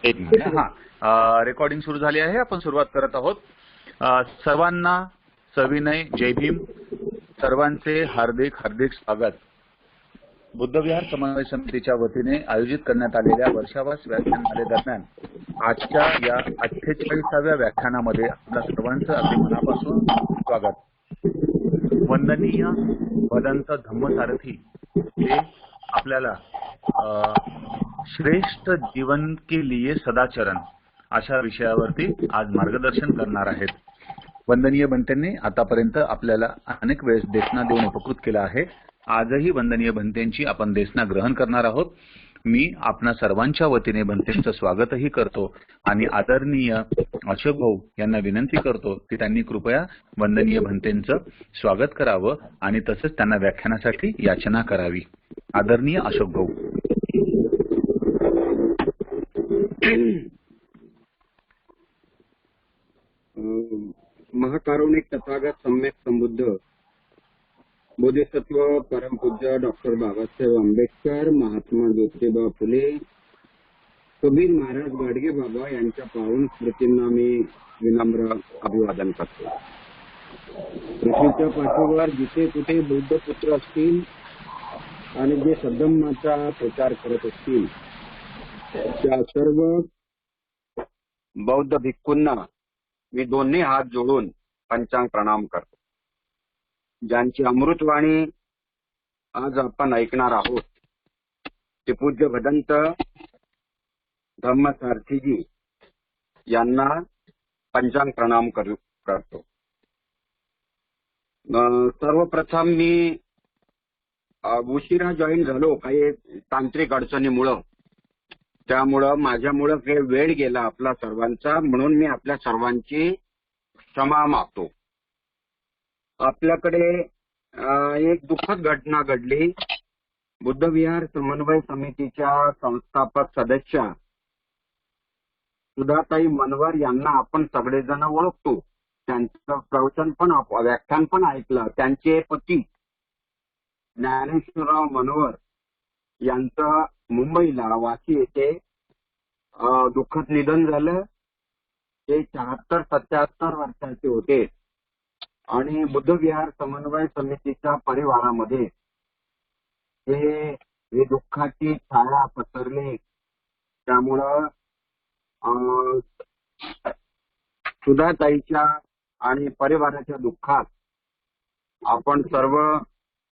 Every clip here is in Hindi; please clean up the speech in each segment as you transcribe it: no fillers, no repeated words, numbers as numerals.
एक मिनिट. रेकॉर्डिंग सुरू झाली आहे. आपण सुरुवात करत आहोत. सर्वांना सविनय जय भीम. सर्वांचे हार्दिक हार्दिक स्वागत. बुद्धविहार समन्वय समितीच्या वतीने आयोजित करण्यात आलेल्या वर्षावास व्याख्यानमालेदरम्यान आजच्या या 48व्या व्याख्यानामध्ये आपल्या सर्वांचं अगदी मनापासून स्वागत. वंदनीय भदंत धम्मसारथी हे आपल्याला श्रेष्ठ जीवन के लिए सदाचरण अशा विषयावरती आज मार्गदर्शन करणार आहेत. वंदनीय भंतेंनी आतापर्यंत आपल्याला अनेक वेळेस देशना देऊन उपकृत केला आहे. आजही वंदनीय भंतेंची आपण देशना ग्रहण करणार आहोत. मी आपणा सर्वांच्या वतीने भंतेंचं स्वागतही करतो आणि आदरणीय अशोक भाऊ यांना विनंती करतो की त्यांनी कृपया वंदनीय भंतेंचं स्वागत करावं आणि तसंच त्यांना व्याख्यानासाठी याचना करावी. आदरणीय अशोक भाऊ. महाकारुणिक तथागत सम्यक संबुद्ध बोधिसत्व परमपूज्य डॉक्टर बाबासाहेब आंबेडकर, महात्मा ज्योतिबा फुले, कबीर महाराज गाडगे बाबा यांच्या पावन स्मृतींना मी विनम्र अभिवादन करतो. पृथ्वीच्या पाठीवर जिथे कुठे बौद्ध पुत्र असतील आणि जे सद्धम्माचा प्रचार करत असतील त्या सर्व बौद्ध भिक्खूंना मी दोन्ही हात जोडून पंचांग प्रणाम करतो. ज्यांची अमृतवाणी आज आपण ऐकणार आहोत ते पूज्य भदंत धम्मसारथीजी यांना पंचांग प्रणाम करतो. सर्वप्रथम मी उशिरा जॉईन झालो काही तांत्रिक अडचणीमुळं, त्यामुळं माझ्यामुळं वेळ गेला आपला सर्वांचा, म्हणून मी आपल्या सर्वांची क्षमा मागतो. आपल्याकडे एक दुःखद घटना घडली. बुद्धविहार समन्वय समितीच्या संस्थापक सदस्या सुधाताई मनवर यांना आपण सगळेजण ओळखतो. त्यांचं प्रवचन पण व्याख्यान पण ऐकलं. त्यांचे पती ज्ञानेश्वरराव मनवर यांचं मुंबईला वाशी येथे दुःखद निधन झालं. ते 76-77 वर्षाचे होते आणि बुद्धविहार समन्वय समितीच्या परिवारामध्ये हे दुःखाची छाया पसरली. त्यामुळं सुधाताईच्या आणि परिवाराच्या दुःखात आपण सर्व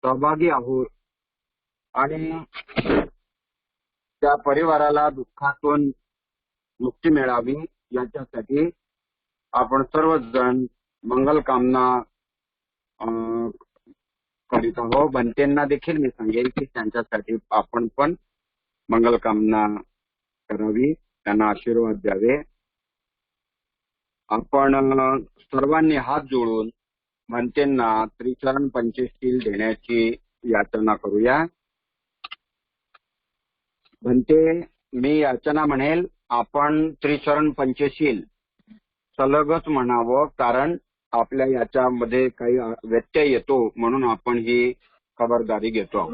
सहभागी आहोत आणि त्या परिवाराला दुःखातून मुक्ती मिळावी याच्यासाठी आपण सर्वजण मंगल कामना करीत आहोत. भंतेंना देखील मी सांगेल की त्यांच्यासाठी आपण पण मंगल कामना करावी, त्यांना आशीर्वाद द्यावे. आपण सर्वांनी हात जोडून भंतेंना त्रिचरण पंचशील देण्याची याचना करूया. भंते, मी याचना म्हणेल आपण त्रिचरण पंचशील सलगच म्हणावं, कारण आपल्या याच्यामध्ये काही व्यत्यय येतो म्हणून आपण ही खबरदारी घेतो.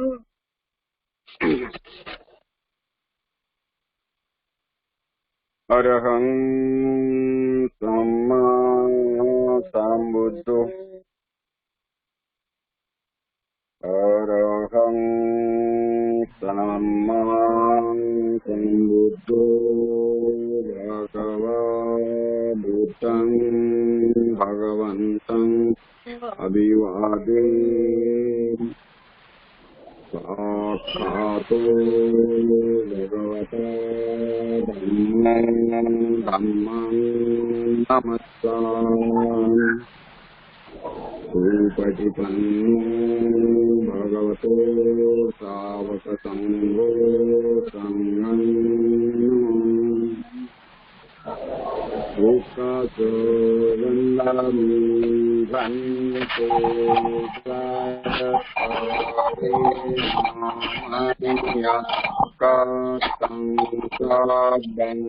अरहं सम्मा संबुद्धो अरहं सम्मा संबुद्धो भगवा भूतं भगवन्तं अभिवादे साक्षातो भगवता धम्मं नमस्कारं सुपठितन्नो भगवतो सावकसंघो संघं लोकासो वन्दामि भन्तो कतं सबं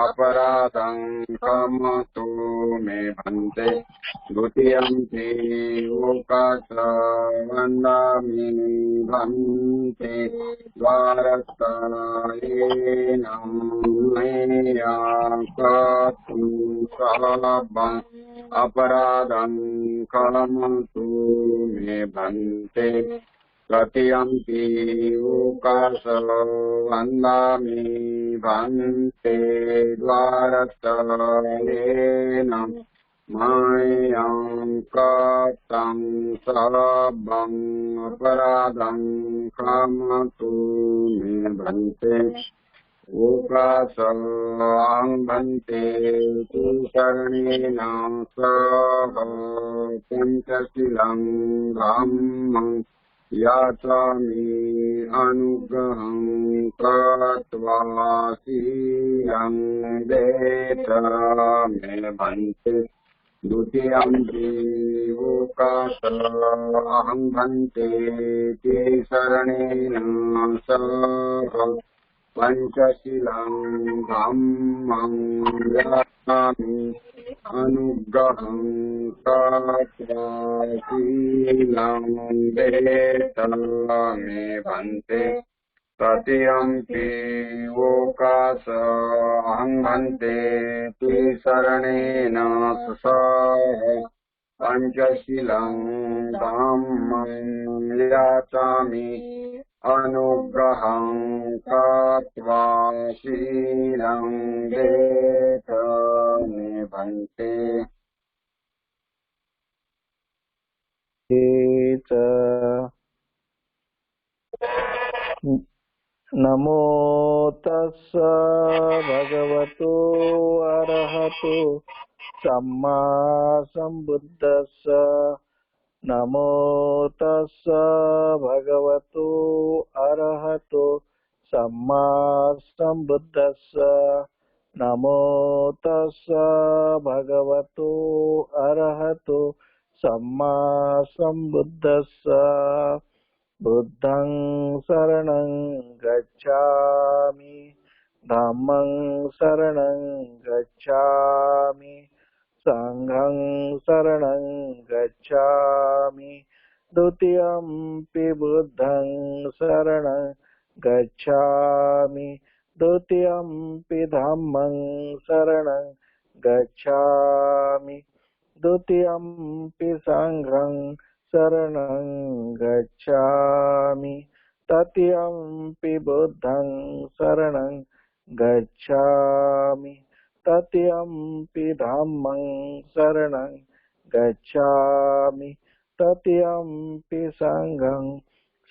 अपराधं क्षमतु मे भन्ते द्वितीयंपि वन्दामि भन्ते द्वारस्थायेन मया कर्तुं सबं अपराधं क्षमतु मे भन्ते तृतीयंपि वन्दामि भन्ते द्वारस्थायेन मय्यं कृतं सबं अपराधं क्षमतु मे भन्ते अहं भन्ते तु शरणेन सह पञ्चशीलं धम्मं याचामि अनुग्रहं कृत्वा शीलं देत मे भन्ते द्वितीयंपि अहं भन्ते ते शरणेन सह पञ्चशीलं धम्मं याचामि अनुग्रहं कृत्वा शीलं देत मे भन्ते तृतीयंपि अहं भन्ते ते शरणेन सह पञ्चशीलं धम्मं याचामि अनुग्रहं कृत्वा शीलं देत मे भन्ते नमो तस्स भगवतो अरहतो सम्मा सम्बुद्धस्स नमो तस्स भगवतो अरहतो सम्मा सम्बुद्धस्स नमो तस्स भगवतो अरहतो सम्मा सम्बुद्धस्स बुद्धं शरणं गच्छामि धम्मं शरणं गच्छामि संघं शरणं गच्छामि द्वितीयंपि बुद्धं शरणं गच्छामि द्वितीयंपि धम्मं शरणं गच्छामि द्वितीयंपि संघं शरणं गच्छामि तृतीयंपि बुद्धं शरणं गच्छामि तृतीयंपि धम्मं शरणं गच्छामि तृतीयंपि संघं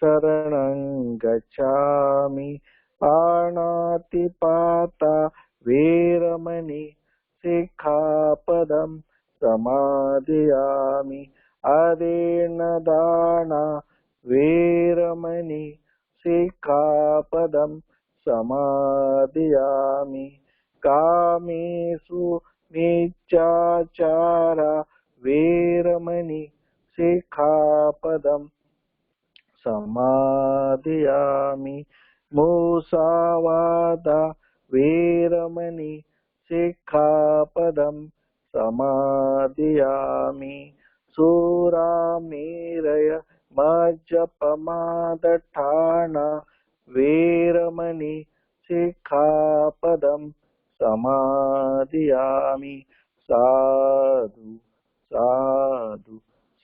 शरणं गच्छामि पाणातिपाता वीरमणि सिक्खापदं समादयामि अदीनदाना वीरमणि सिक्खापदं समादयामि कामेषु मिच्छाचारा वीरमणि सिक्खापदं समादयामि मुसावादा वीरमणि सिक्खापदं समादयामि सूरामेरय मज्जपमादठाना वीरमणि सिक्खापदं समादयामि साधु साधु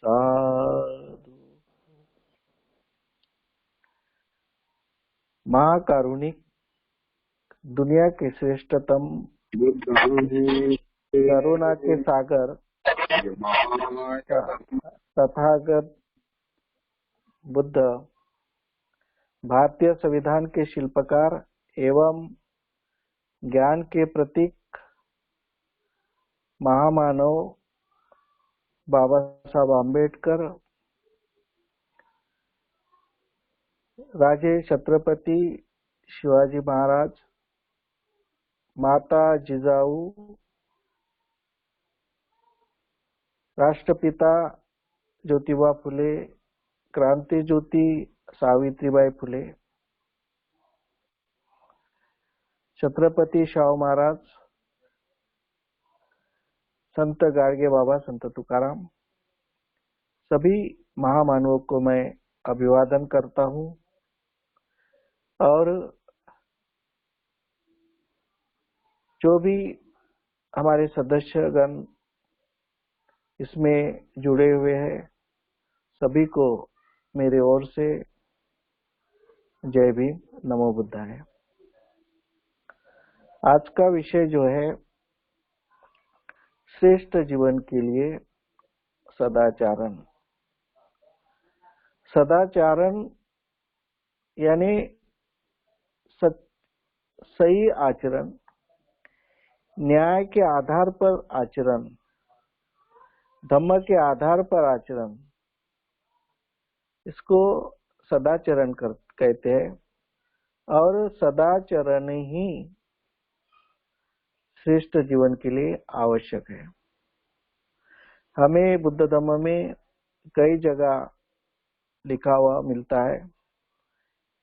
साधु। महाकारुणिक दुनिया के श्रेष्ठतम करुणा के सागर तथागत बुद्ध भारतीय संविधान के शिल्पकार एवं ज्ञान के प्रतीक महामानव बाबा साहब आम्बेडकर राजे छत्रपति शिवाजी महाराज माता जिजाऊ राष्ट्रपिता ज्योतिबा फुले क्रांति ज्योति सावित्रीबाई फुले छत्रपति शाहू महाराज, संत गाडगे बाबा, संत तुकाराम, सभी महामानवों को मैं अभिवादन करता हूँ और जो भी हमारे सदस्यगण इसमें जुड़े हुए हैं सभी को मेरे ओर से जय भीम, नमो बुद्धाय। आज का विषय जो है श्रेष्ठ जीवन के लिए सदाचारण। सदाचारण यानी सही आचरण, न्याय के आधार पर आचरण, धम्म के आधार पर आचरण, इसको सदाचरण कहते हैं। और सदाचरण ही श्रेष्ठ जीवन के लिए आवश्यक है। हमें बुद्ध धम्म में कई जगह लिखा हुआ मिलता है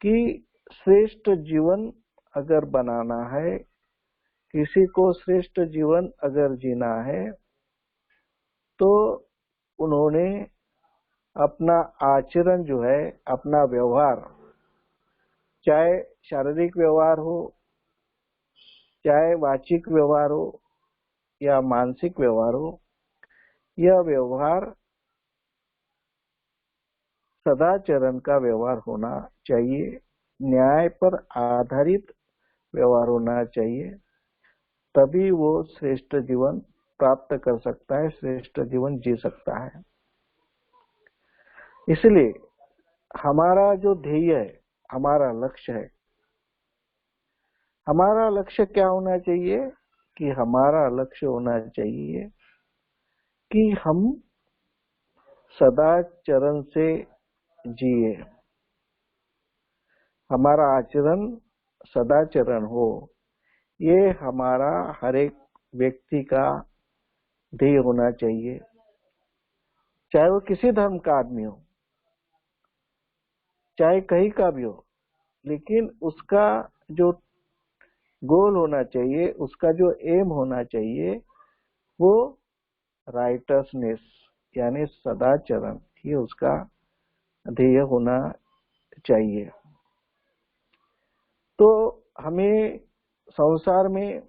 कि श्रेष्ठ जीवन अगर बनाना है, किसी को श्रेष्ठ जीवन अगर जीना है, तो उन्होंने अपना आचरण जो है, अपना व्यवहार, चाहे शारीरिक व्यवहार हो, चाहे वाचिक व्यवहार हो या मानसिक व्यवहार हो, यह व्यवहार सदाचरण का व्यवहार होना चाहिए, न्याय पर आधारित व्यवहार होना चाहिए। तभी वो श्रेष्ठ जीवन प्राप्त कर सकता है, श्रेष्ठ जीवन जी सकता है। इसलिए हमारा जो ध्येय है, हमारा लक्ष्य है, हमारा लक्ष्य क्या होना चाहिए कि हमारा लक्ष्य होना चाहिए कि हम सदाचरण से जिए, हमारा आचरण सदाचरण हो। ये हमारा हर एक व्यक्ति का ध्येय होना चाहिए, चाहे वो किसी धर्म का आदमी हो, चाहे कहीं का भी हो, लेकिन उसका जो गोल होना चाहिए, उसका जो एम होना चाहिए, वो राइटसनेस यानी सदाचरण, ये उसका ध्येय होना चाहिए। तो हमें संसार में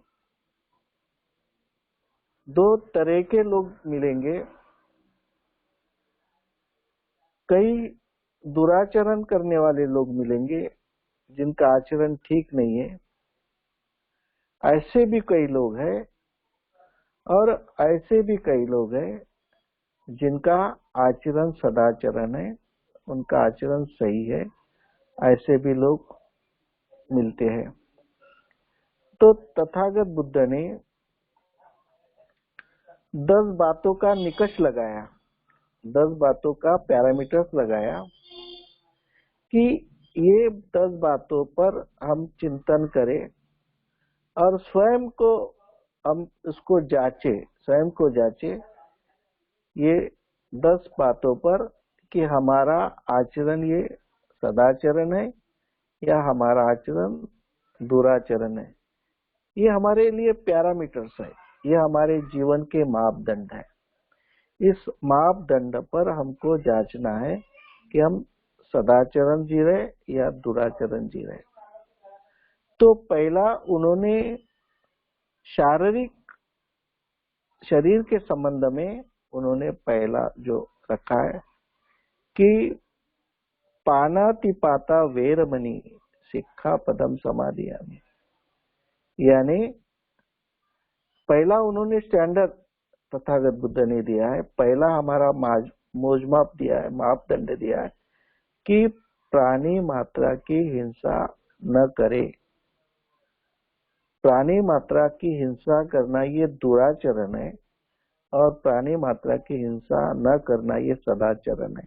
दो तरह के लोग मिलेंगे। कई दुराचरण करने वाले लोग मिलेंगे जिनका आचरण ठीक नहीं है, ऐसे भी कई लोग हैं, और ऐसे भी कई लोग हैं जिनका आचरण सदाचरण है, उनका आचरण सही है, ऐसे भी लोग मिलते हैं। तो तथागत बुद्ध ने 10 बातों का निकष लगाया, 10 बातों का पैरामीटर्स लगाया कि ये 10 बातों पर हम चिंतन करें और स्वयं को हम उसको जांचे, स्वयं को जांचे ये 10 बातों पर कि हमारा आचरण ये सदाचरण है या हमारा आचरण दुराचरण है। ये हमारे लिए पैरामीटर्स है, ये हमारे जीवन के मापदंड है। इस मापदंड पर हमको जांचना है कि हम सदाचरण जी रहे या दुराचरण जी रहे। तो पहला उन्होंने शारीरिक शरीर के संबंध में उन्होंने पहला जो रखा है कि पानातिपाता वेरमणि सिक्खापदम समादियामि, यानी पहला उन्होंने स्टैंडर्ड तथागत बुद्ध ने दिया है, पहला हमारा मोजमाप दिया है, मापदंड दिया है कि प्राणी मात्रा की हिंसा न करे। प्राणी मात्रा की हिंसा करना ये दुराचरण है और प्राणी मात्रा की हिंसा न करना ये सदाचरण है।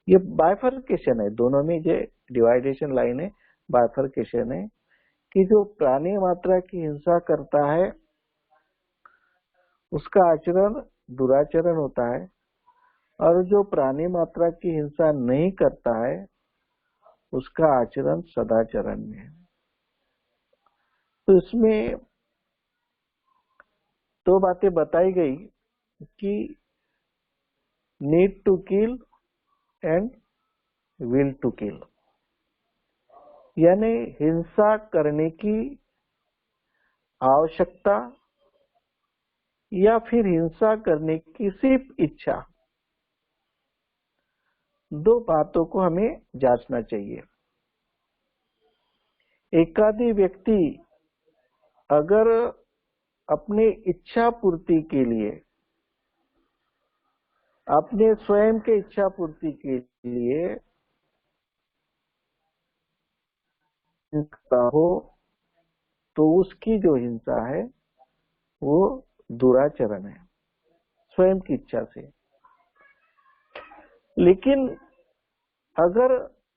ये बाइफर्केशन है, दोनों में जो डिवाइडेशन लाइन है, बाइफर्केशन है कि जो प्राणी मात्रा की हिंसा करता है उसका आचरण दुराचरण होता है, और जो प्राणी मात्रा की हिंसा नहीं करता है उसका आचरण सदाचरण में है। तो इसमें दो बातें बताई गई कि need to kill and will to kill, यानी हिंसा करने की आवश्यकता या फिर हिंसा करने की सिर्फ इच्छा, दो बातों को हमें जांचना चाहिए। एकाधी व्यक्ति अगर अपने इच्छा पूर्ति के लिए, अपने स्वयं के इच्छा पूर्ति के लिए हिंसा हो तो उसकी जो हिंसा है वो दुराचरण है, स्वयं की इच्छा से। लेकिन अगर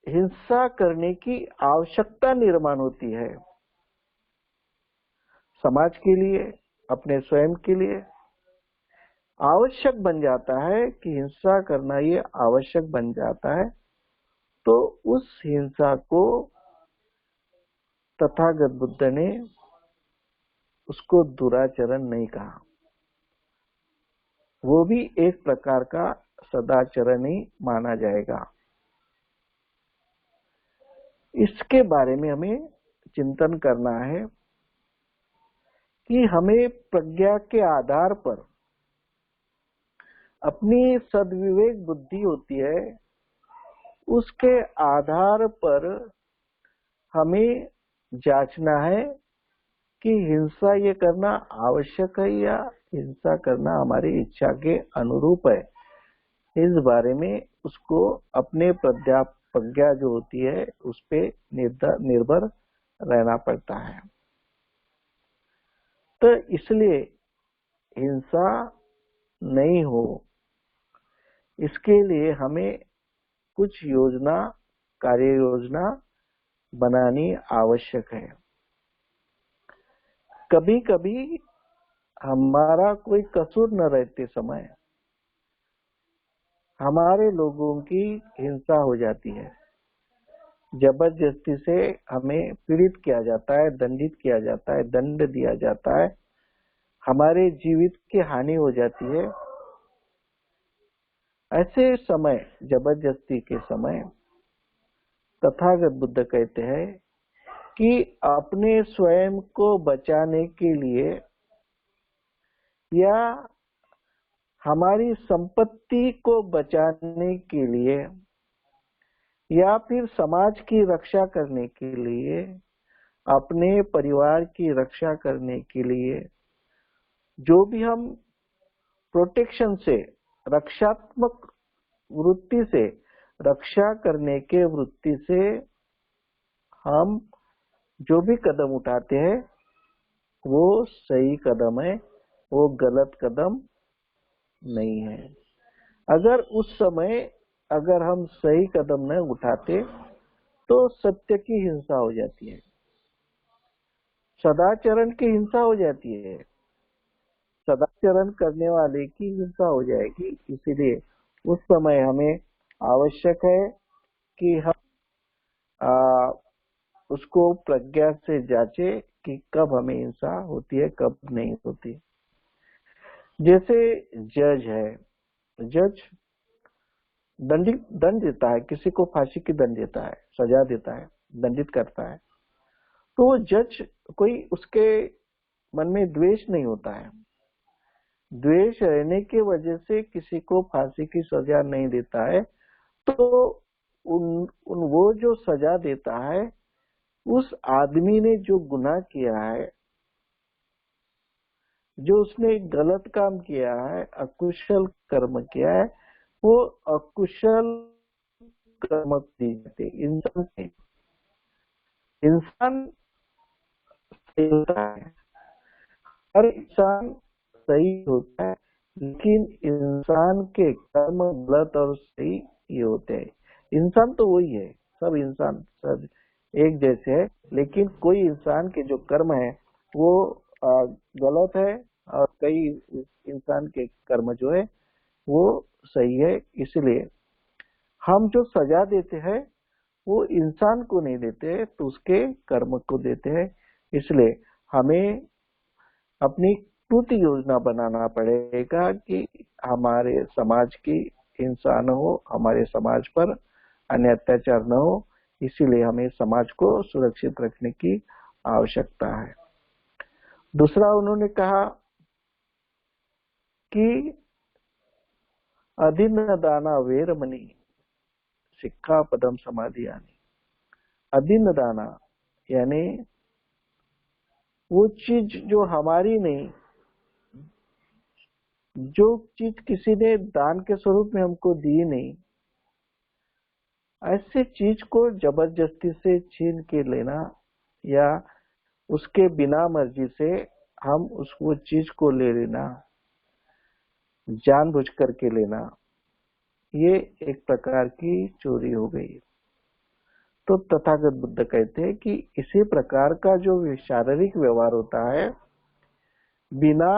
हिंसा करने की आवश्यकता निर्माण होती है समाज के लिए, अपने स्वयं के लिए, आवश्यक बन जाता है कि हिंसा करना ये आवश्यक बन जाता है, तो उस हिंसा को तथागत बुद्ध ने उसको दुराचरण नहीं कहा, वो भी एक प्रकार का सदाचरण ही माना जाएगा। इसके बारे में हमें चिंतन करना है कि हमें प्रज्ञा के आधार पर अपनी सद्विवेक बुद्धि होती है, उसके आधार पर हमें जांचना है कि हिंसा ये करना आवश्यक है या हिंसा करना हमारी इच्छा के अनुरूप है। इस बारे में उसको अपने प्रज्ञा जो होती है उस पे निर्भर रहना पड़ता है। तो इसलिए हिंसा नहीं हो, इसके लिए हमें कुछ योजना, कार्य योजना बनानी आवश्यक है। कभी कभी हमारा कोई कसूर न रहते समय हमारे लोगों की हिंसा हो जाती है, जबरदस्ती से हमें पीड़ित किया जाता है, दंडित किया जाता है, दंड दिया जाता है, हमारे जीवित की हानि हो जाती है। ऐसे समय, जबरदस्ती के समय, तथागत बुद्ध कहते हैं कि अपने स्वयं को बचाने के लिए या हमारी संपत्ति को बचाने के लिए या फिर समाज की रक्षा करने के लिए, अपने परिवार की रक्षा करने के लिए जो भी हम प्रोटेक्शन से, रक्षात्मक वृत्ति से, रक्षा करने के वृत्ति से हम जो भी कदम उठाते हैं वो सही कदम है, वो गलत कदम नहीं है। अगर उस समय अगर हम सही कदम न उठाते तो सत्य की हिंसा हो जाती है, सदाचरण की हिंसा हो जाती है, सदाचरण करने वाले की हिंसा हो जाएगी। इसीलिए उस समय हमें आवश्यक है कि हम उसको प्रज्ञा से जांचे कि कब हमें हिंसा होती है, कब नहीं होती। जैसे जज है, जज दंड देता है, किसी को फांसी की दंड देता है, सजा देता है, दंडित करता है, तो वो जज कोई उसके मन में द्वेष नहीं होता है, द्वेष रहने की वजह से किसी को फांसी की सजा नहीं देता है, तो वो जो सजा देता है उस आदमी ने जो गुनाह किया है, जो उसने गलत काम किया है, अकुशल कर्म किया है, वो अकुशल कर्म दी जाते। इंसान सही होता है, हर इंसान सही होता है, लेकिन इंसान के कर्म गलत और सही ये होते हैं। इंसान तो वही है, सब इंसान सब एक जैसे है, लेकिन कोई इंसान के जो कर्म है वो गलत है और कई इंसान के कर्म जो है वो सही है। इसलिए हम जो सजा देते हैं वो इंसान को नहीं देते, तो उसके कर्म को देते हैं। इसलिए हमें अपनी पूर्ति योजना बनाना पड़ेगा कि हमारे समाज की हिंसा न हो, हमारे समाज पर अन्य अत्याचार न हो। इसीलिए हमें समाज को सुरक्षित रखने की आवश्यकता है। दूसरा उन्होंने कहा कि अधीनदाना वेरमणि सिक्खापदम समाधियानि। अधीनदाना यानी वो चीज जो हमारी नहीं, जो चीज किसी ने दान के स्वरूप में हमको दी नहीं, ऐसे चीज को जबरदस्ती से छीन के लेना या उसके बिना मर्जी से हम उसको चीज को ले लेना, जानबूझ करके लेना, ये एक प्रकार की चोरी हो गई। तो तथागत बुद्ध कहते हैं कि इसी प्रकार का जो शारीरिक व्यवहार होता है, बिना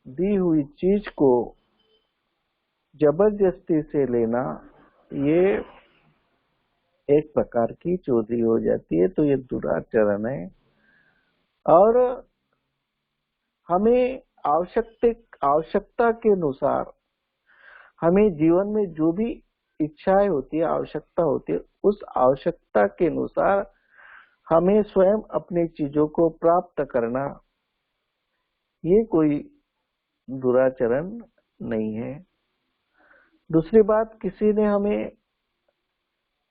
दी हुई चीज को जबरदस्ती से लेना, ये एक प्रकार की चोरी हो जाती है। तो ये दुराचरण है। और हमें आवश्यकता के अनुसार हमें जीवन में जो भी इच्छाएं होती है, आवश्यकता होती है, उस आवश्यकता के अनुसार हमें स्वयं अपनी चीजों को प्राप्त करना, ये कोई दुराचरण नहीं है। दूसरी बात, किसी ने हमें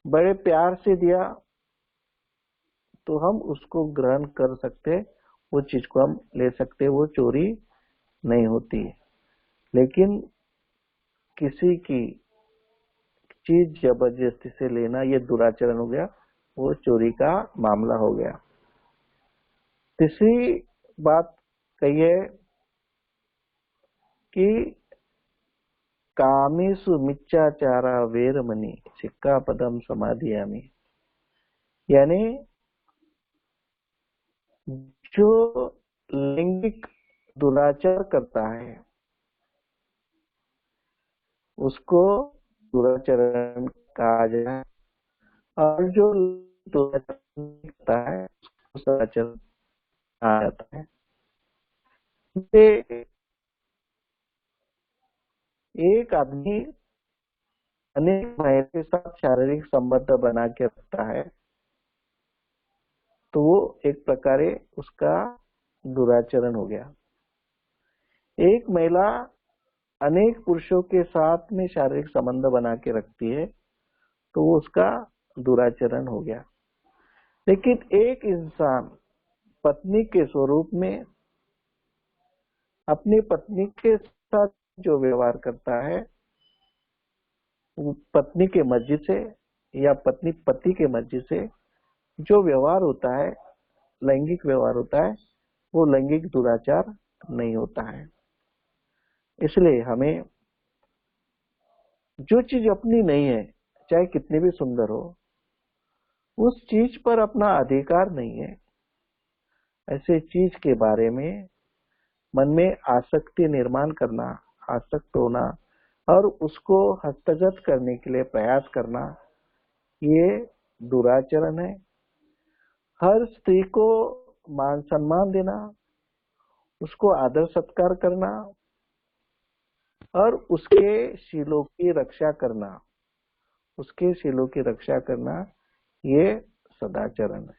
बड़े प्यार से दिया तो हम उसको ग्रहण कर सकते, वो चीज को हम ले सकते, वो चोरी नहीं होती। लेकिन किसी की चीज जबरदस्ती से लेना, ये दुराचरण हो गया, वो चोरी का मामला हो गया। तीसरी बात कही है कि कामेषु मिथ्याचारा वेरमणि सिक्खापदम समाधियामि। यानी जो लैंगिक दुराचार करता है उसको दुराचरण कहा जाए, और जो दुराचरण करता है उसको सदाचरण कहा जाता है। एक आदमी अनेक महिला के साथ शारीरिक संबंध बना के रखता है तो वो एक प्रकार उसका दुराचरण हो गया। एक महिला अनेक पुरुषों के साथ में शारीरिक संबंध बना के रखती है तो वो उसका दुराचरण हो गया। लेकिन एक इंसान पत्नी के स्वरूप में अपनी पत्नी के साथ जो व्यवहार करता है, वो पत्नी के मर्जी से या पत्नी पति के मर्जी से जो व्यवहार होता है, लैंगिक व्यवहार होता है, वो लैंगिक दुराचार नहीं होता है। इसलिए हमें जो चीज अपनी नहीं है, चाहे कितनी भी सुंदर हो, उस चीज पर अपना अधिकार नहीं है, ऐसे चीज के बारे में मन में आसक्ति निर्माण करना, आसक्त होना और उसको हस्तगत करने के लिए प्रयास करना, ये दुराचरण है। हर स्त्री को मान सम्मान देना, उसको आदर सत्कार करना और उसके शीलों की रक्षा करना, उसके शीलों की रक्षा करना, ये सदाचरण है।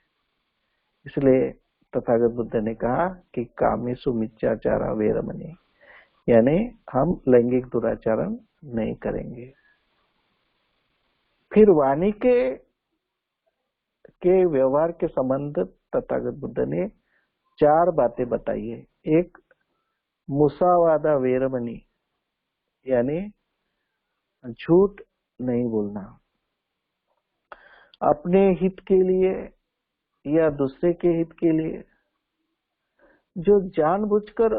इसलिए तथागत बुद्ध ने कहा कि कामेषु मिथ्याचारा वेरमणि, यानी हम लैंगिक दुराचरण नहीं करेंगे। फिर वाणी के व्यवहार के संबंध तथागत बुद्ध ने 4 बातें बताई है। एक, मुसावादा वेरमणि, यानी झूठ नहीं बोलना। अपने हित के लिए या दूसरे के हित के लिए जो जानबूझकर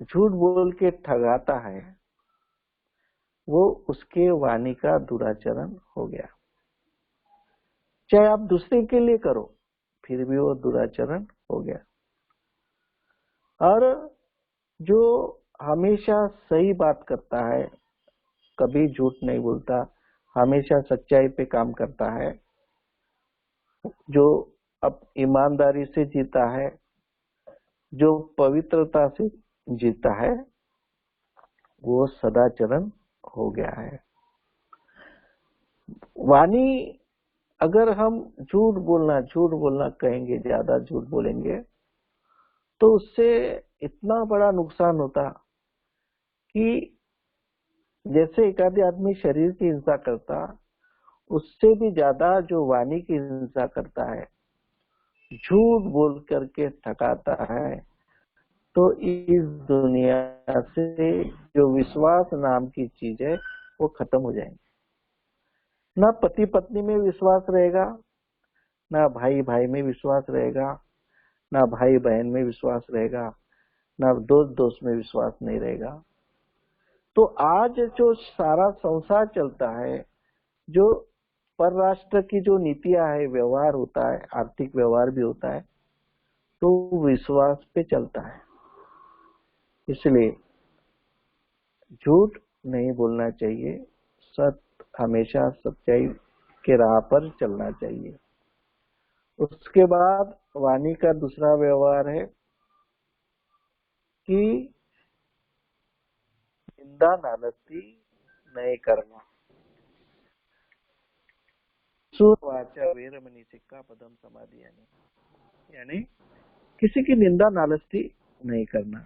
झूठ बोल के ठगाता है, वो उसके वाणी का दुराचरण हो गया। चाहे आप दूसरे के लिए करो, फिर भी वो दुराचरण हो गया। और जो हमेशा सही बात करता है, कभी झूठ नहीं बोलता, हमेशा सच्चाई पे काम करता है, जो अब ईमानदारी से जीता है, जो पवित्रता से जीता है वो सदाचरण हो गया है। वाणी, अगर हम झूठ बोलना कहेंगे, ज्यादा झूठ बोलेंगे तो उससे इतना बड़ा नुकसान होता कि जैसे एक आदि आदमी शरीर की हिंसा करता, उससे भी ज्यादा जो वाणी की हिंसा करता है, झूठ बोल करके थकाता है, तो इस दुनिया से जो विश्वास नाम की चीज है वो खत्म हो जाएंगे। ना पति पत्नी में विश्वास रहेगा, ना भाई भाई में विश्वास रहेगा, ना भाई बहन में विश्वास रहेगा, ना दोस्त दोस्त में विश्वास नहीं रहेगा। तो आज जो सारा संसार चलता है, जो परराष्ट्र की जो नीतियां है, व्यवहार होता है, आर्थिक व्यवहार भी होता है, तो विश्वास पे चलता है। इसलिए झूठ नहीं बोलना चाहिए, सत्य, हमेशा सच्चाई के राह पर चलना चाहिए। उसके बाद वाणी का दूसरा व्यवहार है कि निंदा नालस्ती नहीं करना। वाचा वेरमणि सिक्खापदम समाधियानि, यानी किसी की निंदा नालस्ती नहीं करना,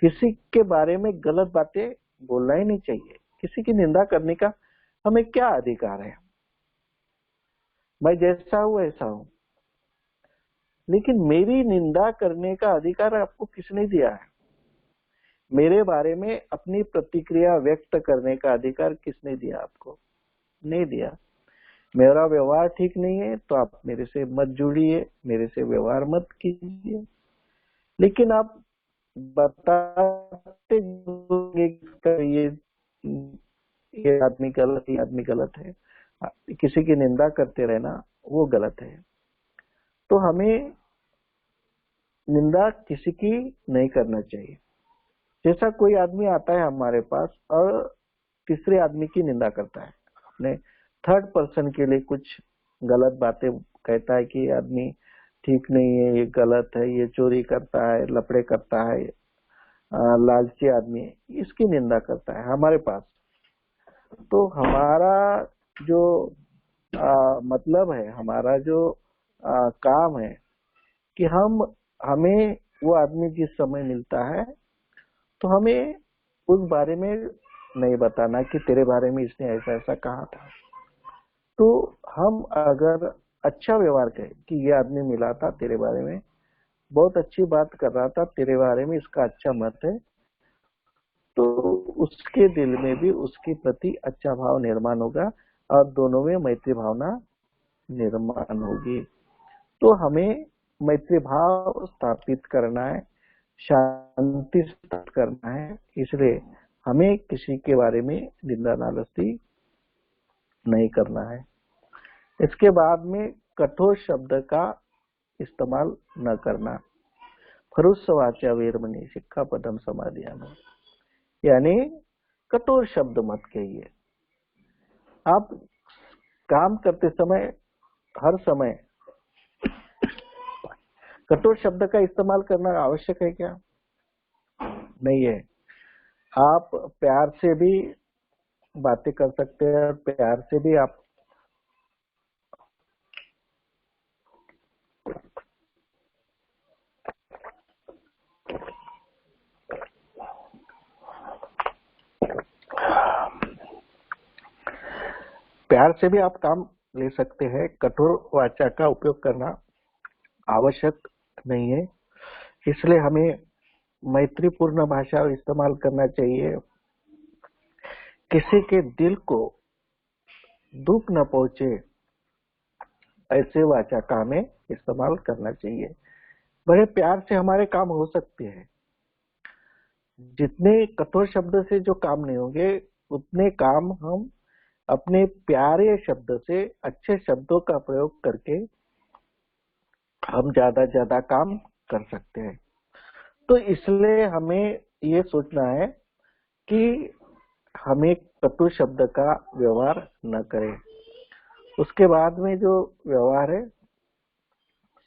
किसी के बारे में गलत बातें बोलना ही नहीं चाहिए। किसी की निंदा करने का हमें क्या अधिकार है? मैं जैसा हूं ऐसा हूं, लेकिन मेरी निंदा करने का अधिकार आपको किसने दिया है? मेरे बारे में अपनी प्रतिक्रिया व्यक्त करने का अधिकार किसने दिया आपको? नहीं दिया। मेरा व्यवहार ठीक नहीं है तो आप मेरे से मत जुड़िए, मेरे से व्यवहार मत कीजिए। लेकिन आप बताते ये आदमी गलत, ये आदमी गलत है, किसी की निंदा करते रहना वो गलत है। तो हमें निंदा किसी की नहीं करना चाहिए। जैसा कोई आदमी आता है हमारे पास और तीसरे आदमी की निंदा करता है, अपने थर्ड पर्सन के लिए कुछ गलत बातें कहता है कि ये आदमी ठीक नहीं है, ये गलत है, ये चोरी करता है, लफड़े करता है, लालची आदमी है, इसकी निंदा करता है हमारे पास, तो हमारा जो मतलब है, हमारा जो काम है कि हमें वो आदमी जिस समय मिलता है तो हमें उस बारे में नहीं बताना कि तेरे बारे में इसने ऐसा ऐसा कहा था। तो हम अगर अच्छा व्यवहार करें कि ये आदमी मिला था, तेरे बारे में बहुत अच्छी बात कर रहा था, तेरे बारे में इसका अच्छा मत है, तो उसके दिल में भी उसके प्रति अच्छा भाव निर्माण होगा और दोनों में मैत्री भावना निर्माण होगी। तो हमें मैत्री भाव स्थापित करना है, शांति स्थापित करना है। इसलिए हमें किसी के बारे में निंदा नालस्ती नहीं करना है। इसके बाद में कठोर शब्द का इस्तेमाल न करना। फरुष वाचा वेरमणि सिक्खापदम समाधियानि, यानी कठोर शब्द मत कहिए। आप काम करते समय हर समय कठोर शब्द का इस्तेमाल करना आवश्यक है क्या? नहीं है। आप प्यार से भी बातें कर सकते हैं और प्यार से भी आप काम ले सकते हैं। कठोर वाचा का उपयोग करना आवश्यक नहीं है। इसलिए हमें मैत्रीपूर्ण भाषा इस्तेमाल करना चाहिए। किसी के दिल को दुख न पहुंचे ऐसे वाचा का हमें इस्तेमाल करना चाहिए। बड़े प्यार से हमारे काम हो सकते हैं। जितने कठोर शब्द से जो काम नहीं होंगे, उतने काम हम अपने प्यारे शब्द से, अच्छे शब्दों का प्रयोग करके हम ज्यादा काम कर सकते हैं। तो इसलिए हमें ये सोचना है कि हमें कटु शब्द का व्यवहार न करें। उसके बाद में जो व्यवहार है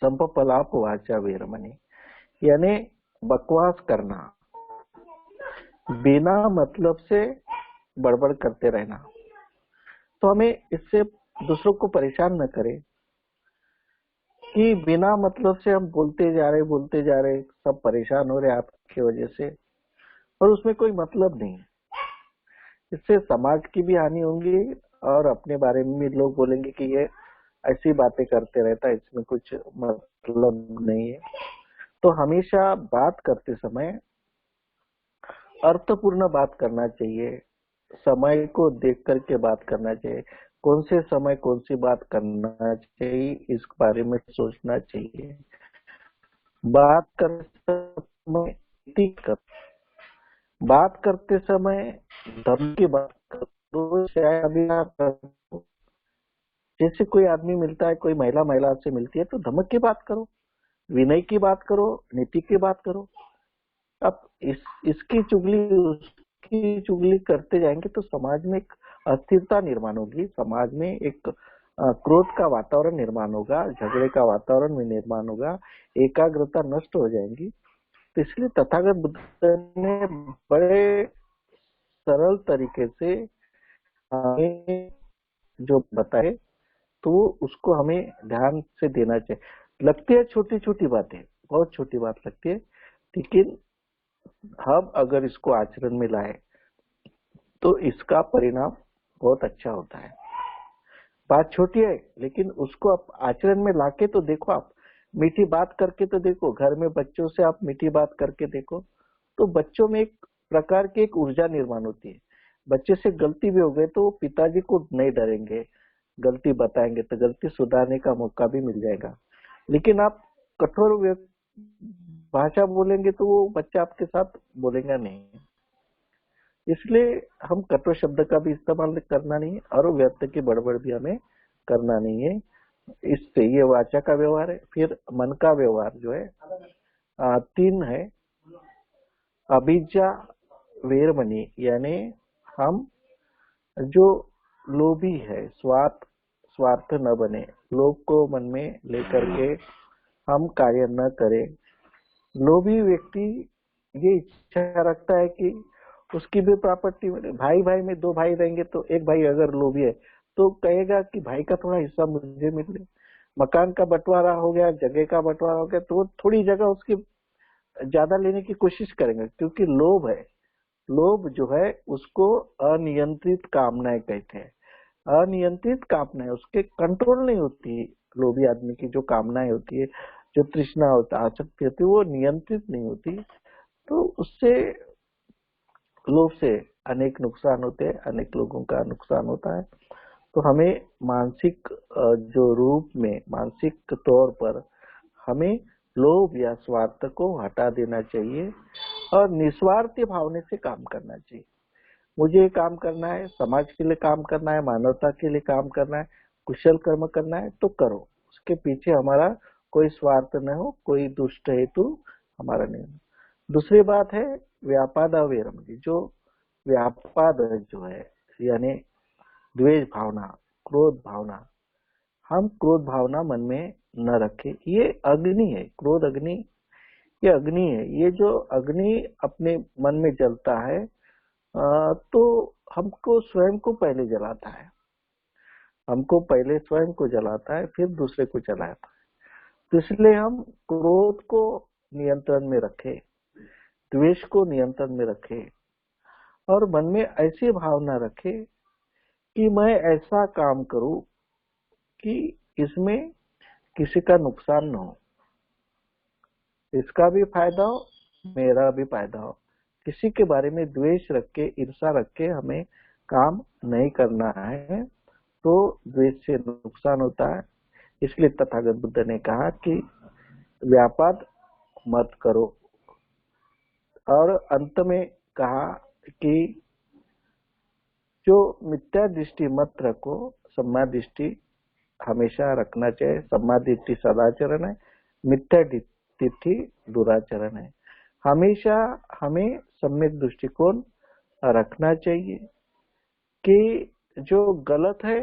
संपपलाप वाचा वेरमणि, यानी बकवास करना, बिना मतलब से बड़बड़ करते रहना। तो हमें इससे दूसरों को परेशान न करें कि बिना मतलब से हम बोलते जा रहे, सब परेशान हो रहे आपकी वजह से, और उसमें कोई मतलब नहीं है। इससे समाज की भी हानि होगी और अपने बारे में भी लोग बोलेंगे कि ये ऐसी बातें करते रहता है, इसमें कुछ मतलब नहीं है। तो हमेशा बात करते समय अर्थपूर्ण बात करना चाहिए, समय को देख करके बात करना चाहिए, कौन से समय कौन सी बात करना चाहिए इस बारे में सोचना चाहिए। बात करते समय बात करते समय धर्म की बात करो, शायद अभी आप जैसे कोई आदमी मिलता है, कोई महिला से मिलती है तो धमक की बात करो, विनय की बात करो, नीति की बात करो। अब इसकी चुगली उसकी चुगली करते जाएंगे तो समाज में एक अस्थिरता निर्माण होगी, समाज में एक क्रोध का वातावरण निर्माण होगा, झगड़े का वातावरण में निर्माण होगा, एकाग्रता नष्ट हो जाएंगी। तो इसलिए तथागत बुद्ध ने बड़े सरल तरीके से हमें जो बताए तो उसको हमें ध्यान से देना चाहिए। लगती है छोटी छोटी बातें, बहुत छोटी बात लगती है, लेकिन हम अगर इसको आचरण में लाए तो इसका परिणाम बहुत अच्छा होता है। बात छोटी है लेकिन उसको आप आचरण में लाके तो देखो, आप मीठी बात करके तो देखो, घर में बच्चों से आप मीठी बात करके देखो तो बच्चों में एक प्रकार की एक ऊर्जा निर्माण होती है। बच्चे से गलती भी हो गए तो पिताजी को नहीं डरेंगे, गलती बताएंगे तो गलती सुधारने का मौका भी मिल जाएगा। लेकिन आप कठोर भाषा बोलेंगे तो वो बच्चा आपके साथ बोलेगा नहीं। इसलिए हम कठोर शब्द का भी इस्तेमाल करना नहीं है और व्यर्थ की बड़बड़ भी हमें करना नहीं है। इससे ये वाचा का व्यवहार है। फिर मन का व्यवहार जो है 3 है, अभिज्ञा, वेरमणि, यानी हम जो लोभी है, स्वार्थ न बने, लोभ को मन में लेकर के हम कार्य न करें। लोभी व्यक्ति ये इच्छा रखता है कि उसकी भी प्रॉपर्टी मिले। भाई में 2 भाई रहेंगे तो एक भाई अगर लोभी है तो कहेगा कि भाई का थोड़ा हिस्सा मुझे मिले। मकान का बंटवारा हो गया, जगह का बंटवारा हो गया तो थोड़ी जगह उसकी ज्यादा लेने की कोशिश करेंगे, क्योंकि लोभ है। लोभ जो है उसको अनियंत्रित कामनाएं कहते हैं। अनियंत्रित कामनाएं उसके कंट्रोल नहीं होती। लोभी आदमी की जो कामनाएं होती है, जो तृष्णा होता है, आसक्ति होती है, वो नियंत्रित नहीं होती। तो उससे लोभ से अनेक नुकसान होते हैं, अनेक लोगों का नुकसान होता है। तो हमें मानसिक जो रूप में, मानसिक तौर पर हमें लोभ या स्वार्थ को हटा देना चाहिए और निस्वार्थी भावना से काम करना चाहिए। मुझे काम करना है, समाज के लिए काम करना है, मानवता के लिए काम करना है, कुशल कर्म करना है तो करो, उसके पीछे हमारा कोई स्वार्थ न हो, कोई दुष्ट हेतु हमारा नहीं हो। दूसरी बात है व्यापाद अवेरमणि। जो व्यापाद जो है यानी द्वेष भावना, क्रोध भावना, हम क्रोध भावना मन में न रखें। ये अग्नि है, क्रोध अग्नि, ये अग्नि है। ये जो अग्नि अपने मन में जलता है तो हमको स्वयं को पहले जलाता है, हमको पहले स्वयं को जलाता है, फिर दूसरे को जलाता है। तो इसलिए हम क्रोध को नियंत्रण में रखें, द्वेष को नियंत्रण में रखें और मन में ऐसी भावना रखें कि मैं ऐसा काम करूं कि इसमें किसी का नुकसान न हो, इसका भी फायदा हो, मेरा भी फायदा हो। किसी के बारे में द्वेष रख के, ईर्षा रख के हमें काम नहीं करना है, तो द्वेष से नुकसान होता है। इसलिए तथागत बुद्ध ने कहा कि व्यापार मत करो। और अंत में कहा कि जो मिथ्या दृष्टि मत रखो, सम्मा दृष्टि हमेशा रखना चाहिए। सम्मा दृष्टि सदाचरण है, मिथ्या दृष्टि दुराचरण है। हमेशा हमें सम्यक दृष्टिकोण रखना चाहिए कि जो गलत है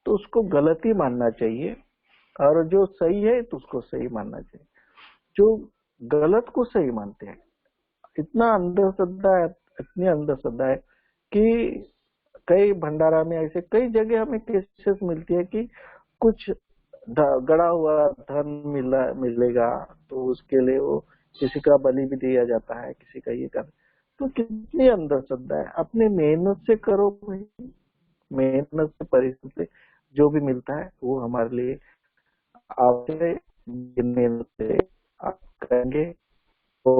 तो उसको गलत ही मानना चाहिए और जो सही है तो उसको सही मानना चाहिए। जो गलत को सही मानते हैं। इतना अंधश्रद्धा है, इतनी अंधश्रद्धा है कि कई भंडारा में ऐसे कई जगह हमें केसेस मिलती है कि कुछ गड़ा हुआ धन मिलेगा तो उसके लिए वो किसी का बलि भी दिया जाता है, किसी का ये कर। तो कितनी अंधश्रद्धा है। अपनी मेहनत से करो भाई, मेहनत से परिश्रम से जो भी मिलता है वो हमारे लिए आपसे मेहनत से आप करेंगे तो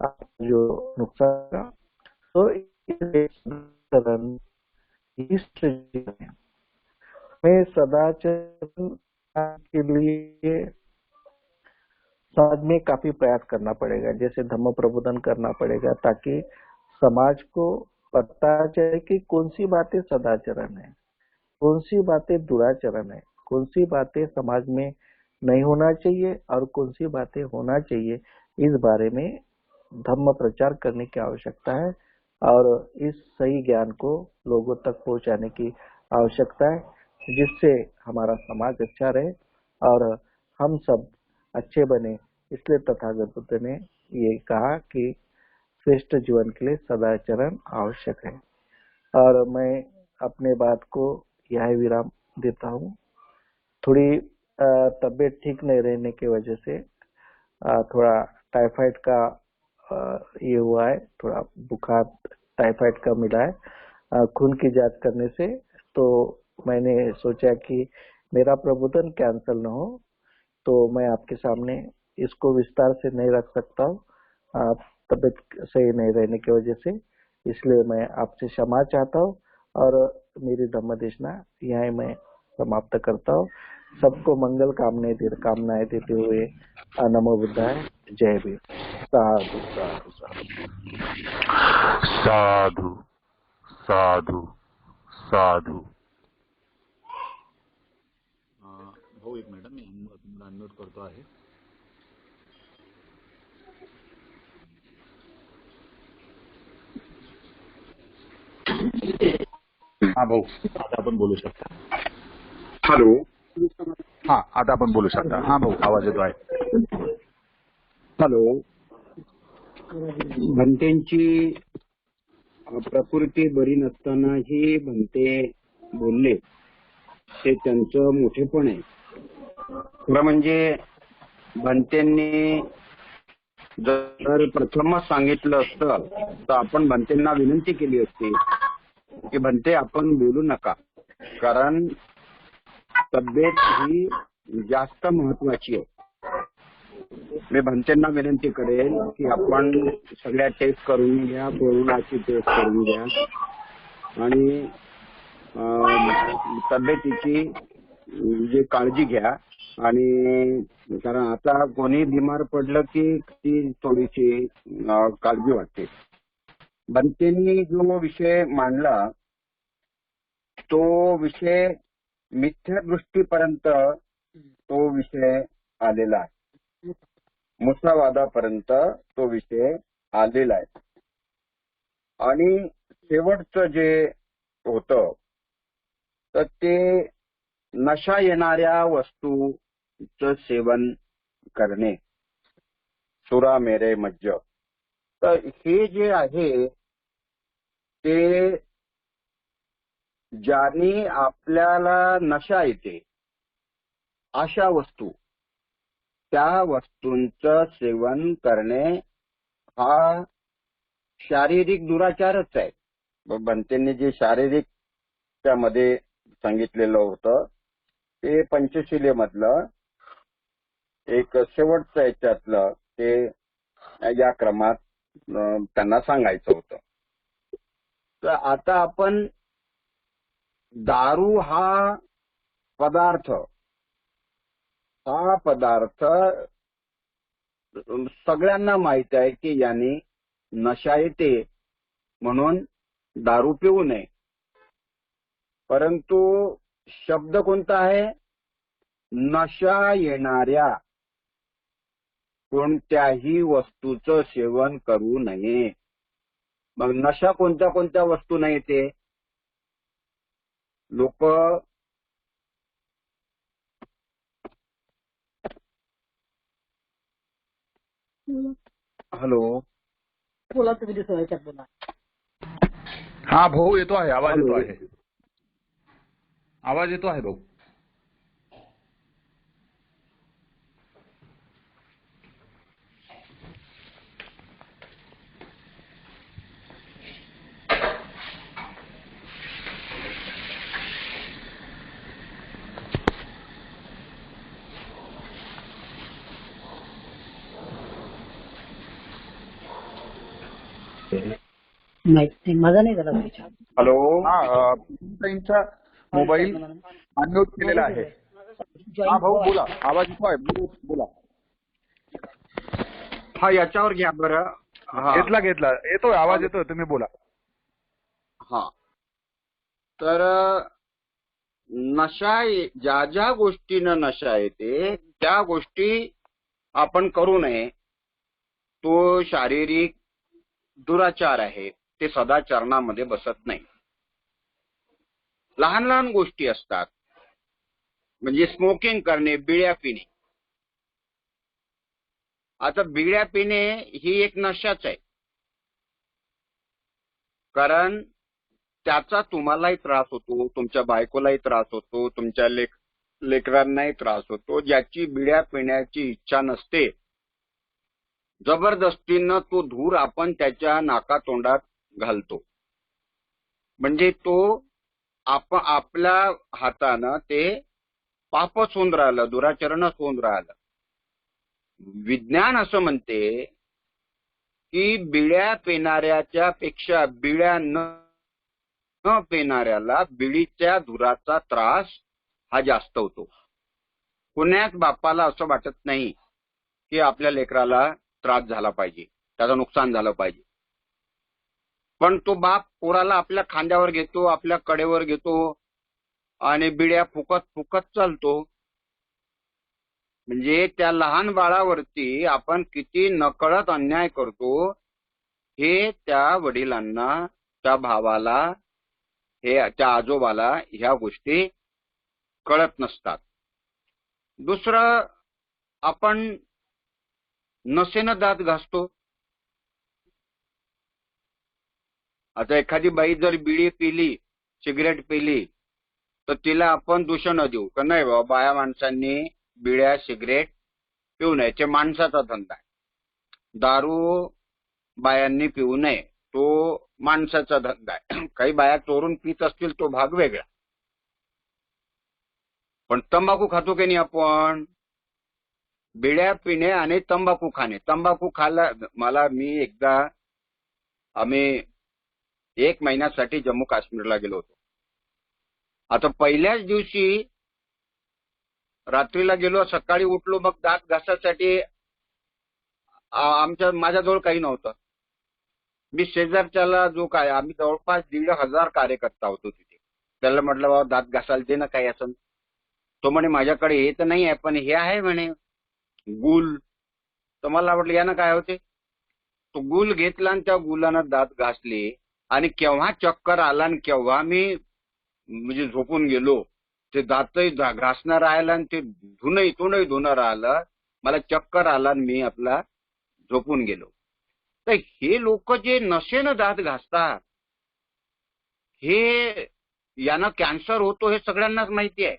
आप जो नुकसान का तो मैं सदाचरण के लिए समाज में काफी प्रयास करना पड़ेगा, जैसे धम्म प्रबोधन करना पड़ेगा ताकि समाज को पता चले कि कौन सी बातें सदाचरण है, कौन सी बातें दुराचरण है, कौन सी बातें समाज में नहीं होना चाहिए और कौन सी बातें होना चाहिए। इस बारे में धम्म प्रचार करने की आवश्यकता है और इस सही ज्ञान को लोगों तक पहुंचाने की आवश्यकता है, जिससे हमारा समाज अच्छा रहे और हम सब अच्छे बने। इसलिए तथागत बुद्ध ने ये कहा कि श्रेष्ठ जीवन के लिए सदाचरण आवश्यक है। और मैं अपने बात को यही विराम देता हूँ। थोड़ी तबीयत ठीक नहीं रहने की वजह से थोड़ा टाइफाइड का ये हुआ है, थोड़ा बुखार टाइफाइड का मिला है खून की जांच करने से। तो मैंने सोचा कि मेरा प्रबोधन कैंसल न हो, तो मैं आपके सामने इसको विस्तार से नहीं रख सकता हूँ तबीयत सही नहीं रहने की वजह से। इसलिए मैं आपसे क्षमा चाहता हूँ और मेरी धम्म देशना यहीं मैं समाप्त करता हूँ। सबको मंगल कामनाएं देते हुए नमो बुद्धाय, जय भीम। साधु साधु साधु। साधु साधु साधु। भाऊ एक मिनिट, मी तुम्हाला अनम्यूट करतो आहे. हा भाऊ, आता आपण बोलू शकता. हॅलो. हा, आता आपण बोलू शकता. हा भाऊ, आवाज येतो आहे. हॅलो. भंतेंची प्रकृती बरी नसतानाही भंते बोलले, ते त्यांचं मोठेपण आहे. खरं म्हणजे भंतेंनी जर प्रथमच सांगितलं असतं तर आपण भंतेंना विनंती केली असती की भंते आपण बोलू नका, कारण तब्येत ही जास्त महत्वाची आहे. मी भंतेंना विनंती करेन की आपण सगळ्या टेस्ट करून घ्या, कोरोनाची टेस्ट करून घ्या आणि तब्येतीची जी काळजी घ्या. आणि कारण आता कोणी बिमार पडलं की ती थोडीशी काळजी वाटते. भंतेंनी जो विषय मांडला तो विषय मिथ्या दृष्टीपर्यंत तो विषय आलेला आहे, मुसावादापर्यंत तो विषय आलेला आहे. आणि शेवटचं जे होतं तर ते नशा येणाऱ्या वस्तूचं सेवन करणे, सुरा मेरे मज्ज. तर हे जे आहे ते ज्याने आपल्याला नशा येते अशा वस्तू, त्या वस्तूंचं सेवन करणे हा शारीरिक दुराचारच आहे. भंतेंनी जे शारीरिक त्यामध्ये सांगितलेलं होतं ते पंचशिलेमधलं एक शेवटचं याच्यातलं ते या क्रमात त्यांना सांगायचं होतं. तर आता आपण दारू हा पदार्थ सगळ्यांना माहित आहे की याने नशा येते म्हणून दारू पिऊ नये. परंतु शब्द कोणता आहे? नशा येणाऱ्या कोणत्याही वस्तूचं सेवन करू नये. मग नशा कोणत्या कोणत्या वस्तू नाही येते? लोक बोला, तुम्ही दुसऱ्या ह्याच्यात बोला. हा भाऊ येतो आहे, आवाज येतो आहे, आवाज येतो आहे भाऊ. नाही, माझा नाही झाला विचार. हॅलो. हा, मोबाईल अनम्यूट केलेला आहे. हा भाऊ बोला, आवाज येतो आहे, बोला. हा, याच्यावर घ्या बरं. घेतला येतोय, आवाज येतोय, तुम्ही बोला. हा, तर नशा, ज्या ज्या गोष्टीनं नशा येते त्या गोष्टी आपण करू नये. तो शारीरिक दुराचार आहे, ते सदाचरणामध्ये बसत नाही. लहान लहान गोष्टी असतात, म्हणजे स्मोकिंग करणे, बिड्या पिणे. आता बिड्या पिणे ही एक नशाच आहे, कारण त्याचा तुम्हालाही त्रास होतो, तुमच्या बायकोलाही त्रास होतो, तुमच्या लेकरांनाही त्रास होतो. ज्याची बिड्या पिण्याची इच्छा नसते, जबरदस्तीनं तो धूर आपण त्याच्या नाकातोंडात घालतो, म्हणजे तो आपल्या हातानं ते पापच होऊन राहिलं, दुराचरणच होऊन राहिलं. विज्ञान असं म्हणते की बिड्या पिणाऱ्याच्या पेक्षा बिड्या न पिणाऱ्याला बिडीच्या धुराचा त्रास हा जास्त होतो. पुण्यात बापाला असं वाटत नाही की आपल्या लेकराला त्रास झाला पाहिजे, त्याचं नुकसान झालं पाहिजे, पण तो बाप पोराला आपल्या खांद्यावर घेतो, आपल्या कडेवर घेतो आणि बिड्या फुकत फुकत चालतो. म्हणजे त्या लहान बाळावरती आपण किती नकळत अन्याय करतो हे त्या वडिलांना, त्या भावाला, हे त्या आजोबाला ह्या गोष्टी कळत नसतात. दुसरं, आपण नशेनं दात घासतो. आता एखादी बाई जर बिडी पिली, सिगरेट पिली, तर तिला आपण दूषण देऊ का नाही? बाबा, बाया माणसांनी बिड्या सिगरेट पिऊ नये, ते माणसाचा धंदा आहे. दारू बायांनी पिऊ नये, तो माणसाचा धंदा आहे. काही बाया चोरून पित असतील तो भाग वेगळा. पण तंबाखू खातो की नाही आपण? बिड्या पिणे आणि तंबाखू खाणे. तंबाखू खायला मी एकदा, आम्ही 1 महिन्यासाठी जम्मू काश्मीरला गेलो होतो. आता पहिल्याच दिवशी रात्रीला गेलो, सकाळी उठलो, मग दात घासासाठी माझ्याजवळ काही नव्हतं. मी शेजारच्याला जो काय, आम्ही जवळपास 1,500 कार्यकर्ता होतो तिथे, त्याला म्हटलं, बाबा दात घासायला दे ना काही असं. तो म्हणे माझ्याकडे हे तर नाही आहे, पण हे आहे म्हणे गुल. तर मला वाटलं यानं काय होते. तो गुल घेतला आणि त्या गुलानं दात घासले आणि केव्हा चक्कर आला आणि केव्हा मी म्हणजे झोपून गेलो. ते दातही घासणार राहिलं आणि ते तोंडही धुणं राहिलं. मला चक्कर आला आणि मी आपला झोपून गेलो. तर हे लोक जे नशेनं दात घासतात, हे यानं कॅन्सर होतो हे सगळ्यांनाच माहिती आहे.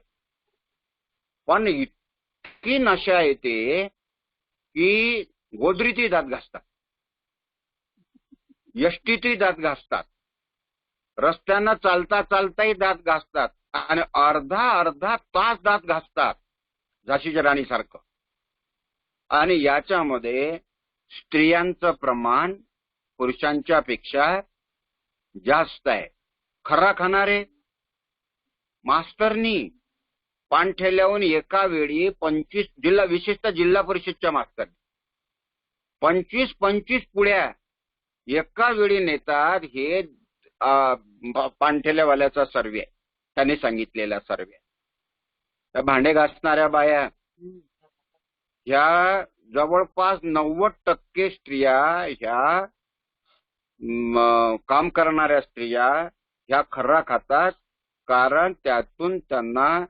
पण इतकी नशा येते की गोदरीतही दात घासतात, एसटीतही दात घासतात, रस्त्यानं चालता चालताही दात घासतात आणि अर्धा तास दात घासतात, झाशीच्या राणीसारखं. आणि याच्यामध्ये स्त्रियांचं प्रमाण पुरुषांच्या पेक्षा जास्त आहे. खरा खाणारे मास्तरनी पानठेल्याहून एका वेळी 25, विशेषतः जिल्हा परिषदच्या मास्तर 25 पुड्या एका वेळी नेतात. हे पानठेल्यावाल्याचा सर्वे आहे, त्यांनी सांगितलेला सर्वे. त्या भांडे घासणाऱ्या बाया ह्या जवळपास 90% स्त्रिया, ह्या काम करणाऱ्या स्त्रिया ह्या खर्रा खातात, कारण त्यातून त्यांना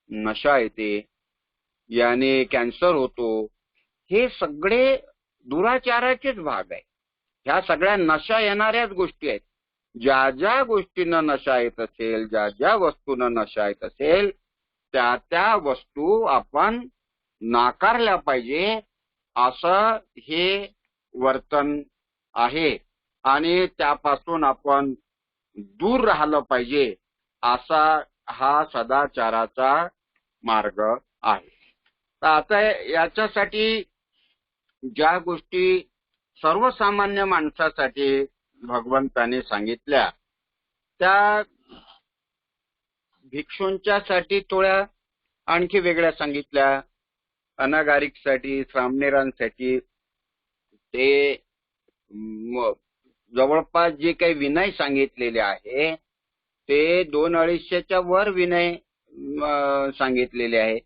नशा येते, याने कॅन्सर होतो. हे सगळे दुराचाराचेच भाग आहे. ह्या सगळ्या नशा येणाऱ्याच गोष्टी आहेत. ज्या ज्या गोष्टींना नशा येत असेल, ज्या ज्या वस्तूंना नशा येत असेल, त्या त्या वस्तू आपण नाकारल्या पाहिजे, असं हे वर्तन आहे. आणि त्यापासून आपण दूर राहिलं पाहिजे, असा हा सदाचाराचा मार्ग आहे. तर आता याच्यासाठी ज्या गोष्टी सर्वसामान्य माणसासाठी भगवंताने सांगितल्या, त्या भिक्षूंच्यासाठी थोड्या आणखी वेगळ्या सांगितल्या. अनागारिकसाठी, सामनेरांसाठी ते जवळपास जे काही विनय सांगितलेले आहे ते 200-250च्या वर विनय सांगितलेले आहे.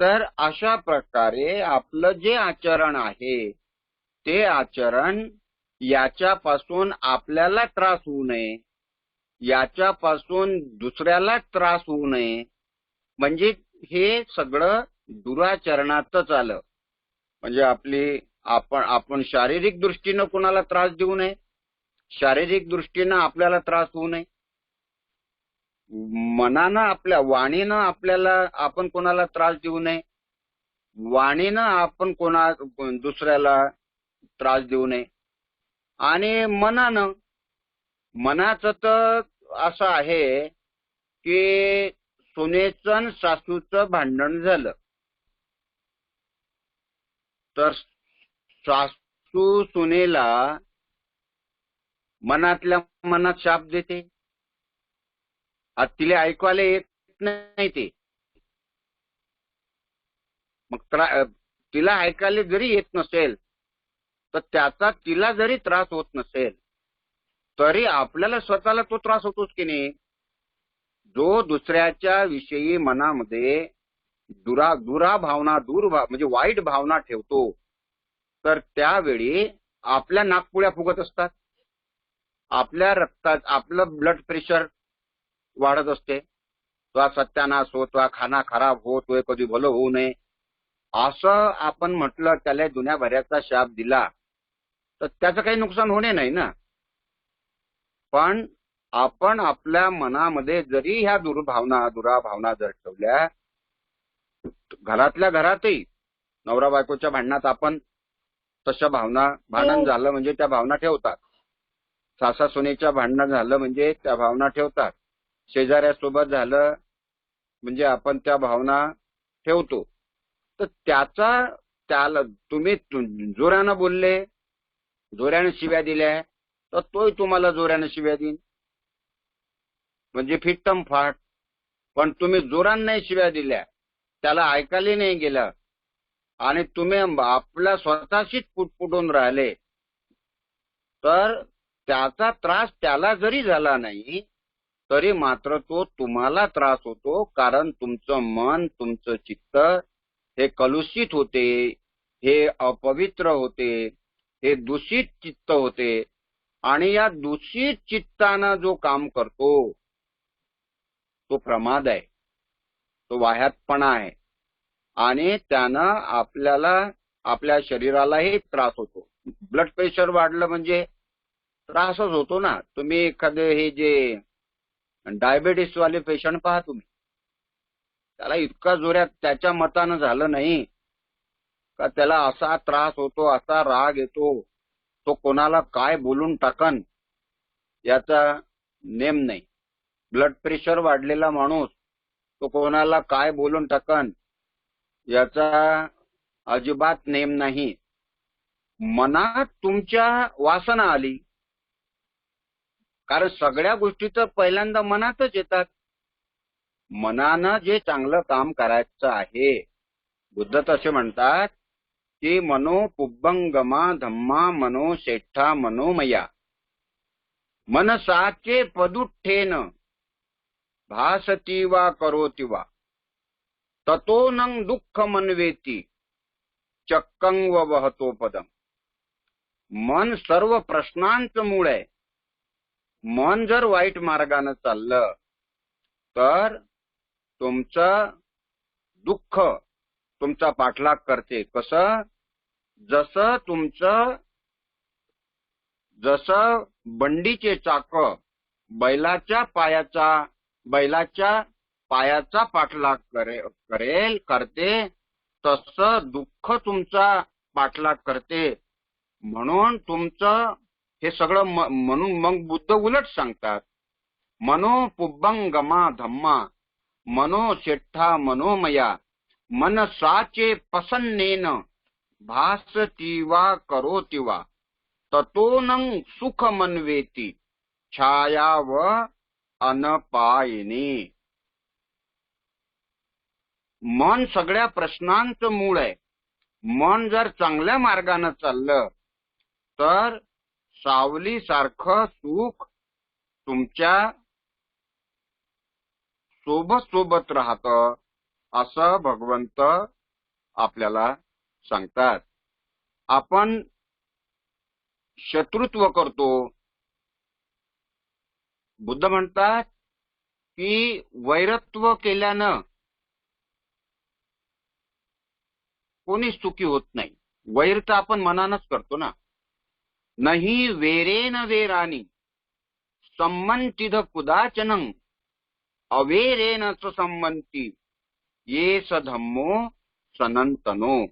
तर अशा प्रकारे आपलं जे आचरण आहे ते आचरण याच्यापासून आपल्याला त्रास होऊ नये, याच्यापासून दुसऱ्याला त्रास होऊ नये, म्हणजे हे सगळं दुराचरणातच आलं. म्हणजे आपण शारीरिक दृष्टीनं कोणाला त्रास देऊ नये, शारीरिक दृष्टीनं आपल्याला त्रास होऊ नये, मनानं आपल्या वाणीनं आपण कोणाला त्रास देऊ नये, वाणीनं आपण दुसऱ्याला त्रास देऊ नये. आणि मनाचं तर असं आहे की सुनेचं आणि सासूचं भांडण झालं तर सासू सुनेला मनातल्या मनात शाप देते. तिला ऐकवायला येत नाही ते. मग तिला ऐकायला जरी येत नसेल तर त्याचा तिला जरी त्रास होत नसेल तरी आपल्याला स्वतःला तो त्रास होतोच की नाही. जो दुसऱ्याच्या विषयी मनामध्ये भावना म्हणजे वाईट भावना ठेवतो तर त्यावेळी आपल्या नाकपुड्या फुगत असतात, आपल्या रक्तात आपलं ब्लड प्रेशर वाढत असते. तो सत्यानाश हो, तो खाना खराब हो, तो कधी भलं होऊ नये असं आपण म्हटलं, त्याला दुनियाभराचा शाप दिला तर त्याचं काही नुकसान होणे नाही ना. पण आपण आपल्या मनामध्ये जरी ह्या दुराभावना जर ठेवल्या, घरातल्या घरातही नवरा बायकोच्या भांडणात आपण तशा भांडण झालं म्हणजे त्या भावना ठेवतात, सासा सुनेच्या भांडण झालं म्हणजे त्या भावना ठेवतात, शेजाऱ्यासोबत झालं म्हणजे आपण त्या भावना ठेवतो. तर त्याला तुम्ही जोरानं बोलले, जोरानं शिव्या दिल्या तर तोही तुम्हाला जोरानं शिव्या देईन, म्हणजे फिट्टम फाट. पण तुम्ही जोरानं नाही शिव्या दिल्या, त्याला ऐकायला नाही गेलं आणि तुम्ही आपल्या स्वतःशीच पुटपुटून राहिले तर त्याचा त्रास त्याला जरी झाला नाही तरी मात्र तो तुम्हाला त्रास होतो. कारण तुमचं मन, तुमचं चित्त हे कलुषित होते, हे अपवित्र होते, हे दूषित चित्त होते. आणि या दूषित चित्तानं जो काम करतो तो प्रमाद आहे, तो वाह्यातपणा आहे आणि त्यानं आपल्या शरीरालाही त्रास होतो. ब्लड प्रेशर वाढलं म्हणजे त्रासच होतो ना. तुम्ही एखादे हे जे डायबेटीस वाले पेशंट पहा, तुम्ही त्याला इतका जोरात त्याच्या मतानं झालं नाही का त्याला असा त्रास होतो, असा राग येतो, तो कोणाला काय बोलून टाकन याचा नेम नाही. ब्लड प्रेशर वाढलेला माणूस तो कोणाला काय बोलून टाकन याचा अजिबात नेम नाही. मनात तुमच्या वासना आली, कारण सगळ्या गोष्टी तर पहिल्यांदा मनातच येतात. मनानं जे चांगलं काम करायचं आहे, बुद्ध तसे म्हणतात की मनो पुब्बंगमा धम्मा मनो शेठा मनोमया मनसाचे पदुठ्ठेन भासती वा करोति वा ततो नंग दुःख मनवेती चक्कं व वहतो पदम. मन सर्व प्रश्नांचं मूळ आहे. मन जर वाईट मार्गानं चाललं तर तुमचं दुःख तुमचा पाठलाग करते. कसं? जसं तुमचं जसं बंडीचे चाक बैलाच्या पायाचा पाठलाग करते तसं दुःख तुमचा पाठलाग करते. म्हणून तुमचं हे सगळं म्हणून मग बुद्ध उलट सांगतात, मनो पुब्बंगमा धम्मा मनो शेठ्ठा मनोमया मनसाचे पसन्नेन भासतीवा करोतीवा ततोनं सुख मनवेती छाया व अनपायिनी. मन सगळ्या प्रश्नांचं मूळ आहे. मन जर चांगल्या मार्गाने चाललं तर सावलीसारखं सुख तुमच्या सोबत राहतं असं भगवंत आपल्याला सांगतात. आपण शत्रुत्व करतो. बुद्ध म्हणतात की वैरत्व केल्यानं कोणी सुखी होत नाही. वैर तर आपण मनानच करतो ना. नाही वेरेन वेरानी संमंतिध कुदाचनं अवेरेन च संमंती ये स धम्मो सनंतनो.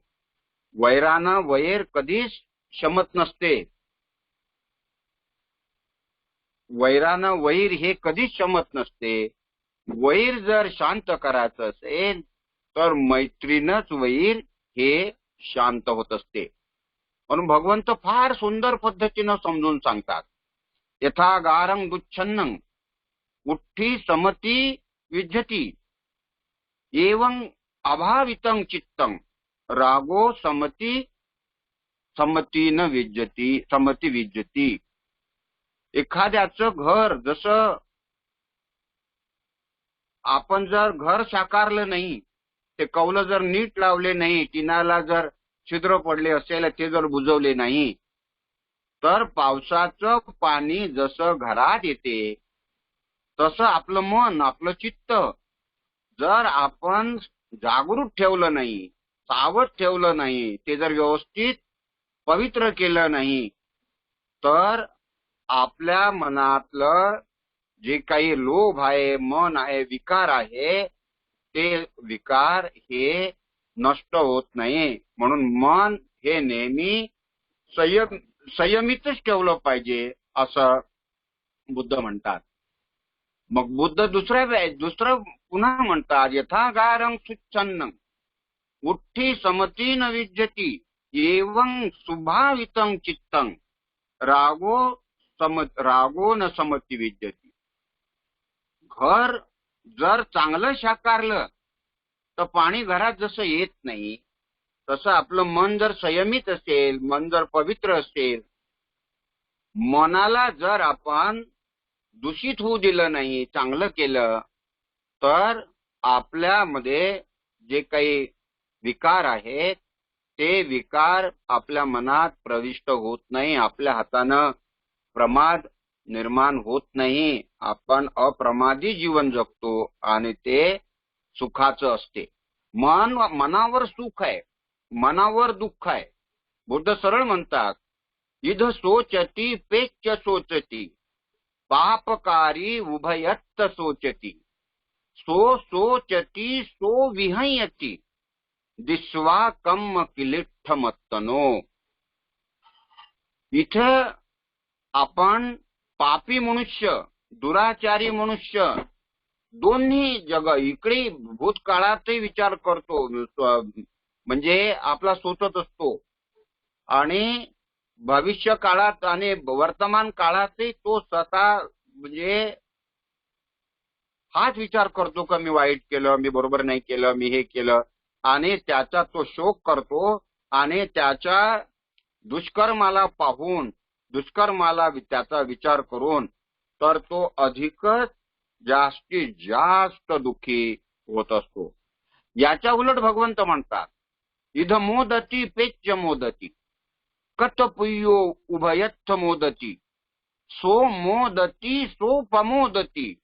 वैरानं वैर कधीच शमत नसते. वैरानं वैर हे कधीच शमत नसते. वैर जर शांत करायचं असेल तर मैत्रीनच वैर हे शांत होत असते. म्हणून भगवंत फार सुंदर पद्धतीनं समजून सांगतात. यथा गारं दुच्छन्नं उठ्ठी समती विद्यती एवं अभावितं चित्तं रागो समतीन विद्यती. एखाद्याचं घर, जसं आपण जर घर साकारलं नाही, ते कौलं जर नीट लावले नाही, टिनाला जर छिद्र पडले असेल, ते जर बुजवले नाही, तर पावसाचं पाणी जसं घरात येते तसं आपलं मन, आपलं चित्त जर आपण जागृत ठेवलं नाही, सावध ठेवलं नाही, ते जर व्यवस्थित पवित्र केलं नाही, तर आपल्या मनातलं जे काही लोभ आहे, मन आहे, विकार आहे, ते विकार हे नष्ट होत नाही. म्हणून मन हे नेहमी संयमितच ठेवलं पाहिजे असं बुद्ध म्हणतात. मग बुद्ध दुसरं पुन्हा म्हणतात, यथा गारं सुच्छन्नं उठ्ठी समतीन विद्यती एवं सुभावितं चित्तं रागो न समती विद्यती. घर जर चांगलं साकारलं तर पाणी घरात जसं येत नाही, तसं आपलं मन जर संयमित असेल, मन जर पवित्र असेल, मनाला जर आपण दूषित होऊ दिलं नाही, चांगलं केलं, तर आपल्यामध्ये जे काही विकार आहेत ते विकार आपल्या मनात प्रविष्ट होत नाही. आपल्या हातानं प्रमाद निर्माण होत नाही. आपण अप्रमादी जीवन जगतो आणि ते सुखाचं असते. मनावर सुख आहे, मनावर दुःख आहे. बुद्ध सरळ म्हणतात, इध सोचती पेच्च सोचती पापकारी उभयत्त सोचती सो सोचती सो विहयती दिस्वा कम्म किलिठ्ठ मत्तनो. इथं आपण पापी मनुष्य, दुराचारी मनुष्य दोन्ही इकडे भूतकाळातही विचार करतो, म्हणजे आपला सोचत असतो, आणि भविष्य काळात आणि वर्तमान काळातही तो स्वतः म्हणजे हाच विचार करतो का मी वाईट केलं, मी बरोबर नाही केलं, मी हे केलं, आणि त्याचा तो शोक करतो. आणि त्याच्या दुष्कर्माला पाहून, दुष्कर्माला त्याचा विचार करून तर तो अधिकच जास्तीत जास्त दुःखी होत असतो. याच्या उलट भगवंत म्हणतात, इध मोदती पेच्च मोदती कटपुयो उभयत्थ मोदती सो मोदती सो पमोदती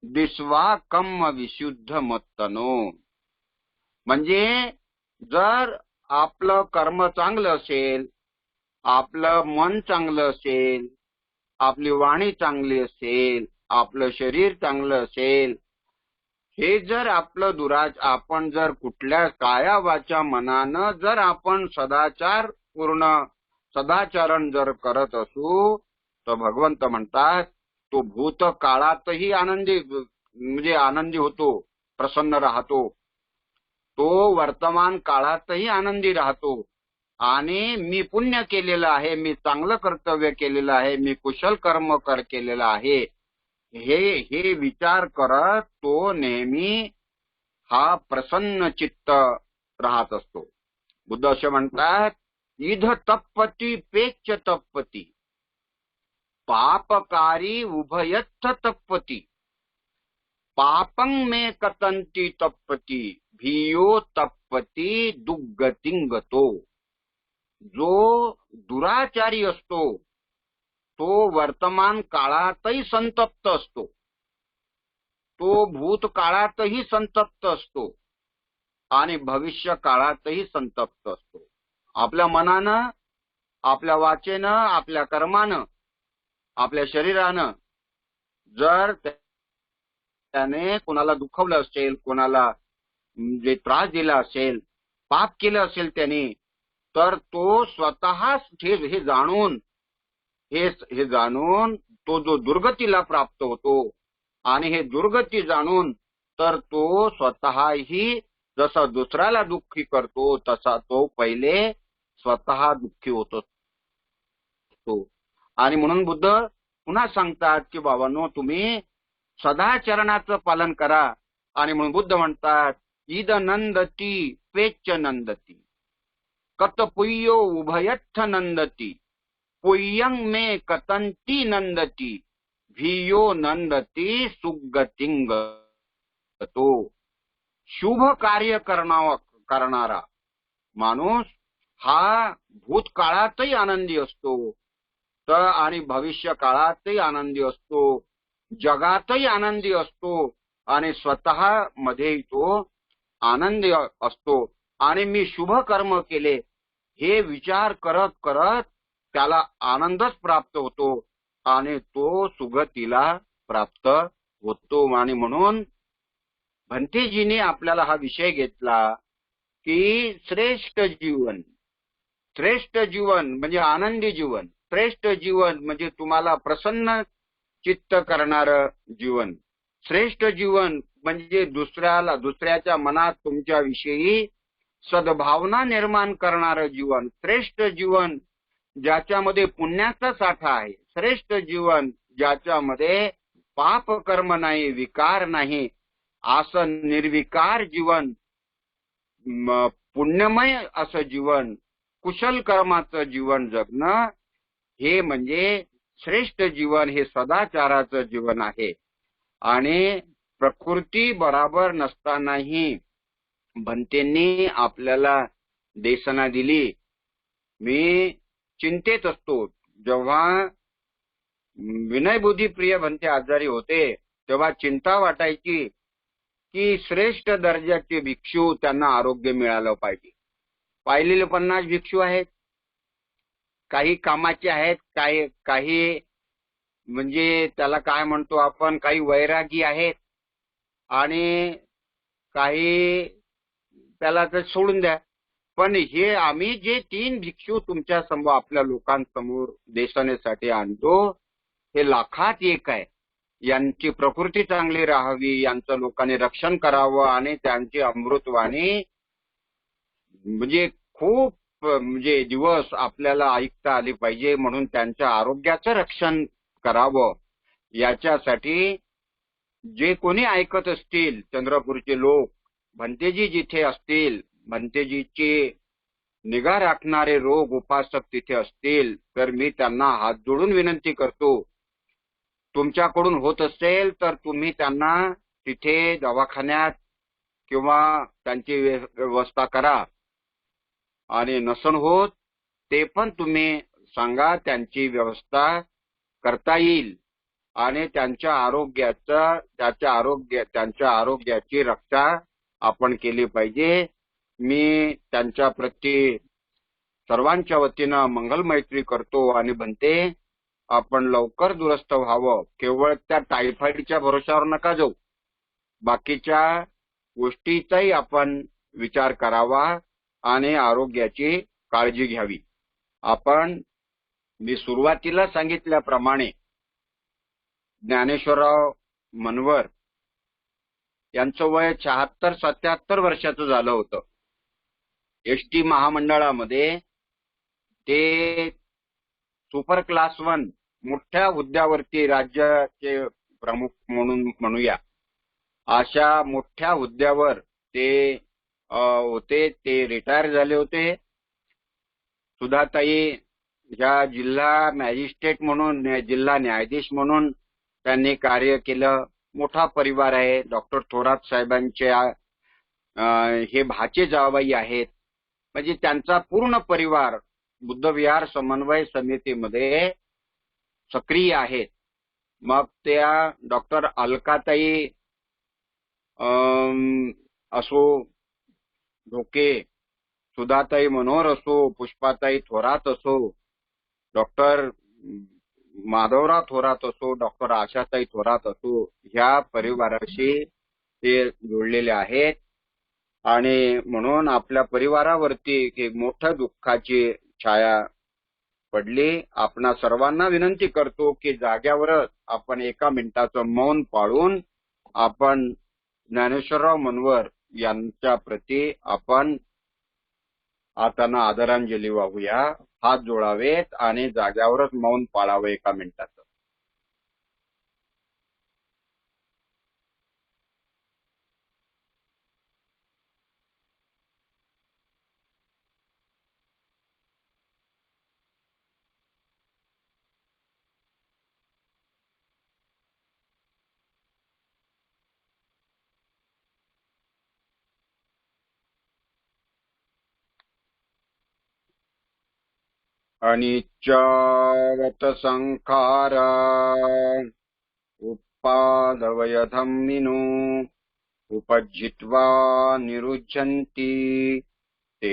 दिस्वा कम्म विशुद्ध मत्तनो. म्हणजे जर आपलं कर्म चांगलं असेल आपलं मन चांगलं असेल, आपली वाणी चांगली असेल, आपलं शरीर चांगलं असेल, हे जर आपलं आपण जर कुठल्या काया वाचा मनानं जर आपण सदाचरण जर करत असू, तर भगवंत म्हणतात तो भूतकाळातही आनंदी होतो, प्रसन्न राहतो. तो वर्तमान काळातही आनंदी राहतो. आणि मी पुण्य केलेलं आहे, मी चांगलं कर्तव्य केलेलं आहे, मी कुशल कर्म केलेलं आहे, हे विचार करत तो नेहमी हा प्रसन्न चित्त राहत असतो. बुद्ध असे म्हणतात, इध तप्पती पेच्च तप्पती, पापकारी उभयत्थ तप्पती, पापं मे कतंती तप्पती, भियो तप्पती दुर्गतिंगतो. जो दुराचारी असतो तो वर्तमान काळातही संतप्त असतो, तो भूतकाळातही संतप्त असतो आणि भविष्य काळातही संतप्त असतो. आपल्या मनानं, आपल्या वाचेनं, आपल्या कर्मानं, आपल्या शरीरानं जर त्याने कोणाला दुखवलं असेल, कोणाला जे त्रास दिला असेल, पाप केलं असेल त्याने, तर तो स्वतः हे जाणून तो जो दुर्गतीला प्राप्त होतो. आणि हे दुर्गती जाणून तर तो स्वतःही जसा दुसऱ्याला दुःखी करतो, तसा तो पहिले स्वतः दुःखी होतो. आणि म्हणून बुद्ध पुन्हा सांगतात की बाबांनो, तुम्ही सदाचरणाचं पालन करा. आणि म्हणून बुद्ध म्हणतात, इद नंदती पेच्च नंदती, कत पुय्यो उभयत्थ नंदती, पुय्यं मे कतंती नंदती, भियो नंदती सुगतिंगतो. शुभ कार्य करणारा माणूस हा भूतकाळातही आनंदी असतो, तर आणि भविष्य काळातही आनंदी असतो, जगातही आनंदी असतो आणि स्वतः मध्ये तो आनंदी असतो. आणि मी शुभ कर्म केले हे विचार करत करत त्याला आनंदच प्राप्त होतो आणि तो सुगतीला प्राप्त होतो. आणि म्हणून भंतेजीने आपल्याला हा विषय घेतला की श्रेष्ठ जीवन म्हणजे आनंदी जीवन, श्रेष्ठ जीवन म्हणजे तुम्हाला प्रसन्न चित्त करणारं जीवन, श्रेष्ठ जीवन म्हणजे दुसऱ्याच्या मनात तुमच्या विषयी सद्भावना निर्माण करणारं जीवन, श्रेष्ठ जीवन ज्याच्यामध्ये पुण्याचा साठा आहे, श्रेष्ठ जीवन ज्याच्यामध्ये पाप कर्म नाही, विकार नाही, असं निर्विकार जीवन, पुण्यमय असं जीवन, कुशल कर्माचं जीवन जगणं, हे म्हणजे श्रेष्ठ जीवन, हे सदाचाराचं जीवन आहे. आणि प्रकृती बराबर नसतानाही भंतेंनी आपल्याला देसना दिली. मी चिंतेत असतो, जेव्हा विनयबुद्धी प्रिय भंते आजारी होते तेव्हा चिंता वाटायची की श्रेष्ठ दर्जाचे भिक्षू त्यांना आरोग्य मिळालं पाहिजे. पाहिलेले 50 भिक्षू आहेत, काही कामाचे आहेत, काही म्हणजे त्याला काय म्हणतो आपण, काही वैरागी आहेत आणि काही त्याला तर सोडून द्या. पण हे आम्ही जे 3 भिक्षू तुमच्या समोर, आपल्या लोकांसमोर देसनेसाठी आणतो, हे लाखात एक आहे. यांची प्रकृती चांगली राहावी, यांचं लोकांनी रक्षण करावं आणि त्यांची अमृतवाणी म्हणजे खूप म्हणजे दिवस आपल्याला ऐकता आली पाहिजे, म्हणून त्यांच्या आरोग्याचं रक्षण करावं. याच्यासाठी जे कोणी ऐकत असतील, चंद्रपूरचे लोक, भंतेजी जिथे असतील, भंतेजीची निगा राखणारे रोग उपासक तिथे असतील, तर मी त्यांना हात जोडून विनंती करतो, तुमच्याकडून होत असेल तर तुम्ही त्यांना तिथे दवाखान्यात किंवा त्यांची व्यवस्था करा. आणि नसन होत ते पण तुम्ही सांगा, त्यांची व्यवस्था करता येईल आणि त्यांच्या आरोग्याची रक्षा आपण केली पाहिजे. मी त्यांच्या प्रती सर्वांच्या वतीनं मंगल मैत्री करतो आणि म्हणते आपण लवकर दुरुस्त व्हावं. केवळ त्या टायफॉइडच्या भरोशावर नका जाऊ, बाकीच्या गोष्टीचाही आपण विचार करावा आणि आरोग्याची काळजी घ्यावी. मी सुरुवातीला सांगितल्याप्रमाणे ज्ञानेश्वरराव मनवर यांचं वय 76-77 वर्षाचं झालं होतं. एसटी महामंडळामध्ये ते सुपर क्लास 1 मोठ्या हुद्द्यावरती, राज्याचे प्रमुख म्हणून म्हणूया अशा मोठ्या हुद्द्यावर ते होते. ते रिटायर झाले होते. सुधाताई ह्या जिल्हा मॅजिस्ट्रेट म्हणून, जिल्हा न्यायाधीश म्हणून त्यांनी कार्य केलं. मोठा परिवार आहे. डॉक्टर थोरात साहेबांचे हे भाचे जावई आहेत. म्हणजे त्यांचा पूर्ण परिवार बुद्धविहार समन्वय समितीमध्ये सक्रिय आहेत. मग त्या डॉक्टर अलकाताई असो, ढोके, सुधाताई मनोहर असो, पुष्पाताई थोरात असो, डॉक्टर माधवराव थोरात असो, डॉक्टर आशाताई थोरात असो, ह्या परिवाराशी ते जोडलेले आहेत. आणि म्हणून आपल्या परिवारावरती एक मोठ्या दुःखाची छाया पडली. आपणा सर्वांना विनंती करतो की जाग्यावरच आपण 1 मिनिटाचं मौन पाळून आपण ज्ञानेश्वरराव मनवर यांच्या प्रती आपण आता आदरांजली वाहूया. हात जोडावेत आणि जाग्यावरच मौन पाळावं 1 मिनिटाचं. अनिच्चावत संखारा उपादवयधम्मिनो उपजित्वा निरुच्छन्ति ते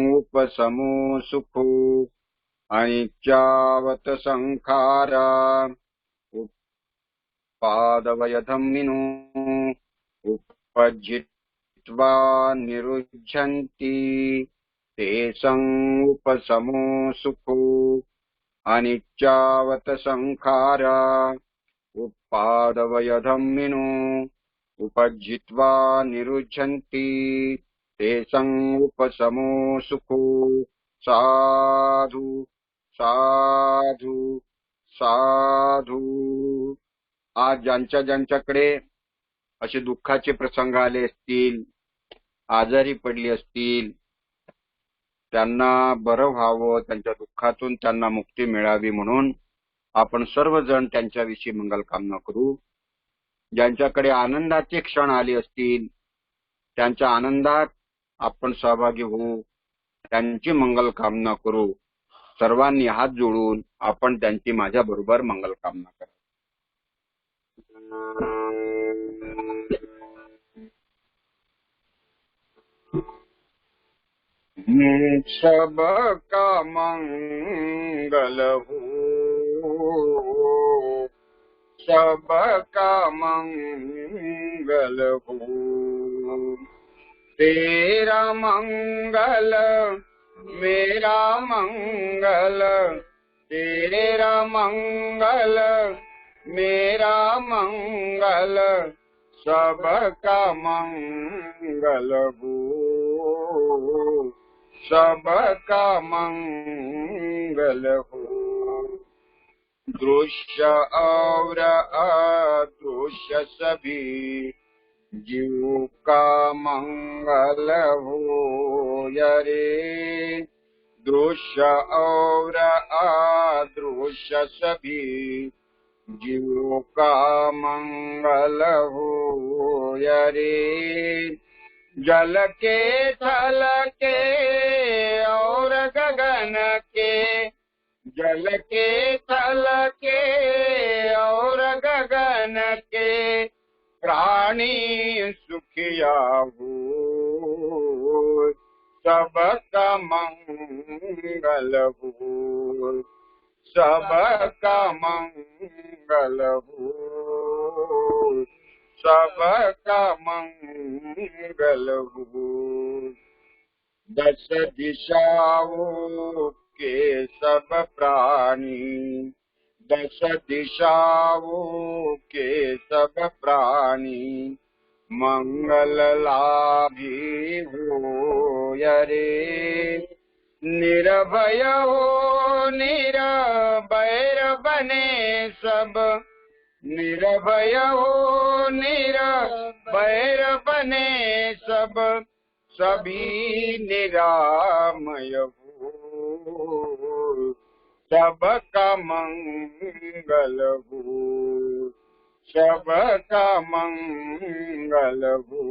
उपशमो सुखो. अनिच्चावत संखारा उपादवयधम्मिनो उपजित्वा निरुच्छन्ति ते उपशमो सुखो. अनिच्चावत संखारा उपादवयधम्मिनो उपजित्वा निरुच्छन्ति ते उपशमो सुखो. साधु साधु साधु. आज ज्यांच्याकडे असे दुःखाचे प्रसंग आले असतील, आजारी पडली असतील, त्यांना बरं व्हावं, त्यांच्या दुःखातून त्यांना मुक्ती मिळावी म्हणून आपण सर्वजण त्यांच्याविषयी मंगल कामना करू. ज्यांच्याकडे आनंदाचे क्षण आले असतील, त्यांच्या आनंदात आपण सहभागी होऊ, त्यांची मंगल कामना करू. सर्वांनी हात जोडून आपण त्यांची माझ्या बरोबर मंगल कामना करा. सबका मंगल हो, सबका मंगल हो. तेरा मंगल मेरा मंगल, तेरा मंगल मेरा मंगल, सबका मंगल हो, सबका मंगल हो. दृश्य और अदृश्य सभी जीव का मंगल हो रे. दृश्य और अदृश्य सभी जीव का मंगल हो रे. जल के थल के और गगन के, जल के थल के और गगन के प्राणी सुखिया हो. सबका मंगल हो, सबका मंगल हो, सबका मंगल हो। दस दिशाओं के सब प्राणी, दश दिशाओं के सब प्राणी मंगल लाभी हो रे। निर्भय हो निरभैर बने सब, निर्भय हो निरभैर बने सब, सभी निरामय हो, सबका मंगल हो, सबका मंगल हो,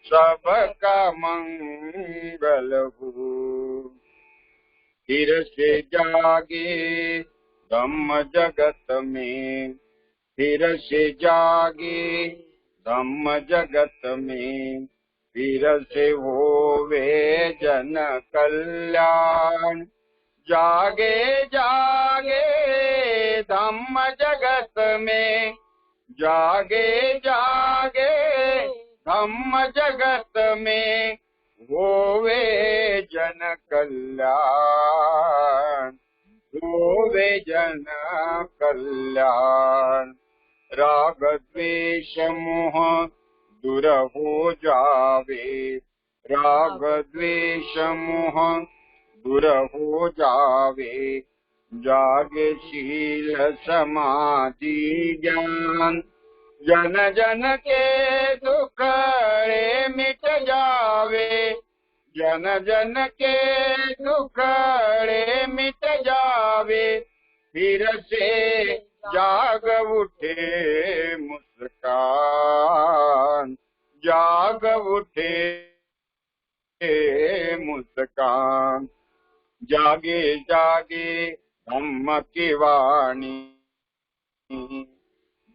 सबका मंगल हो। फिर से जागे धम्म जगत में, फिर से जागे धम्म जगत में, फिर से होवे जन कल्याण। जागे जागे धम्म जगत में, जागे जागे धम्म जगत में, होवे जन कल्याण, होवे जन कल्याण। राग द्वेष मोह दूर हो जावे, राग द्वेष मोह दूर हो जावे। जागे शील समाधि ज्ञान, जन जन के दुख रे मिट जावे, जन जन के दुख रे मिट जावे। फिर से जाग उठे मुस्कान, जाग उठे मुस्कान। जागे जागे धम्म की वाणी,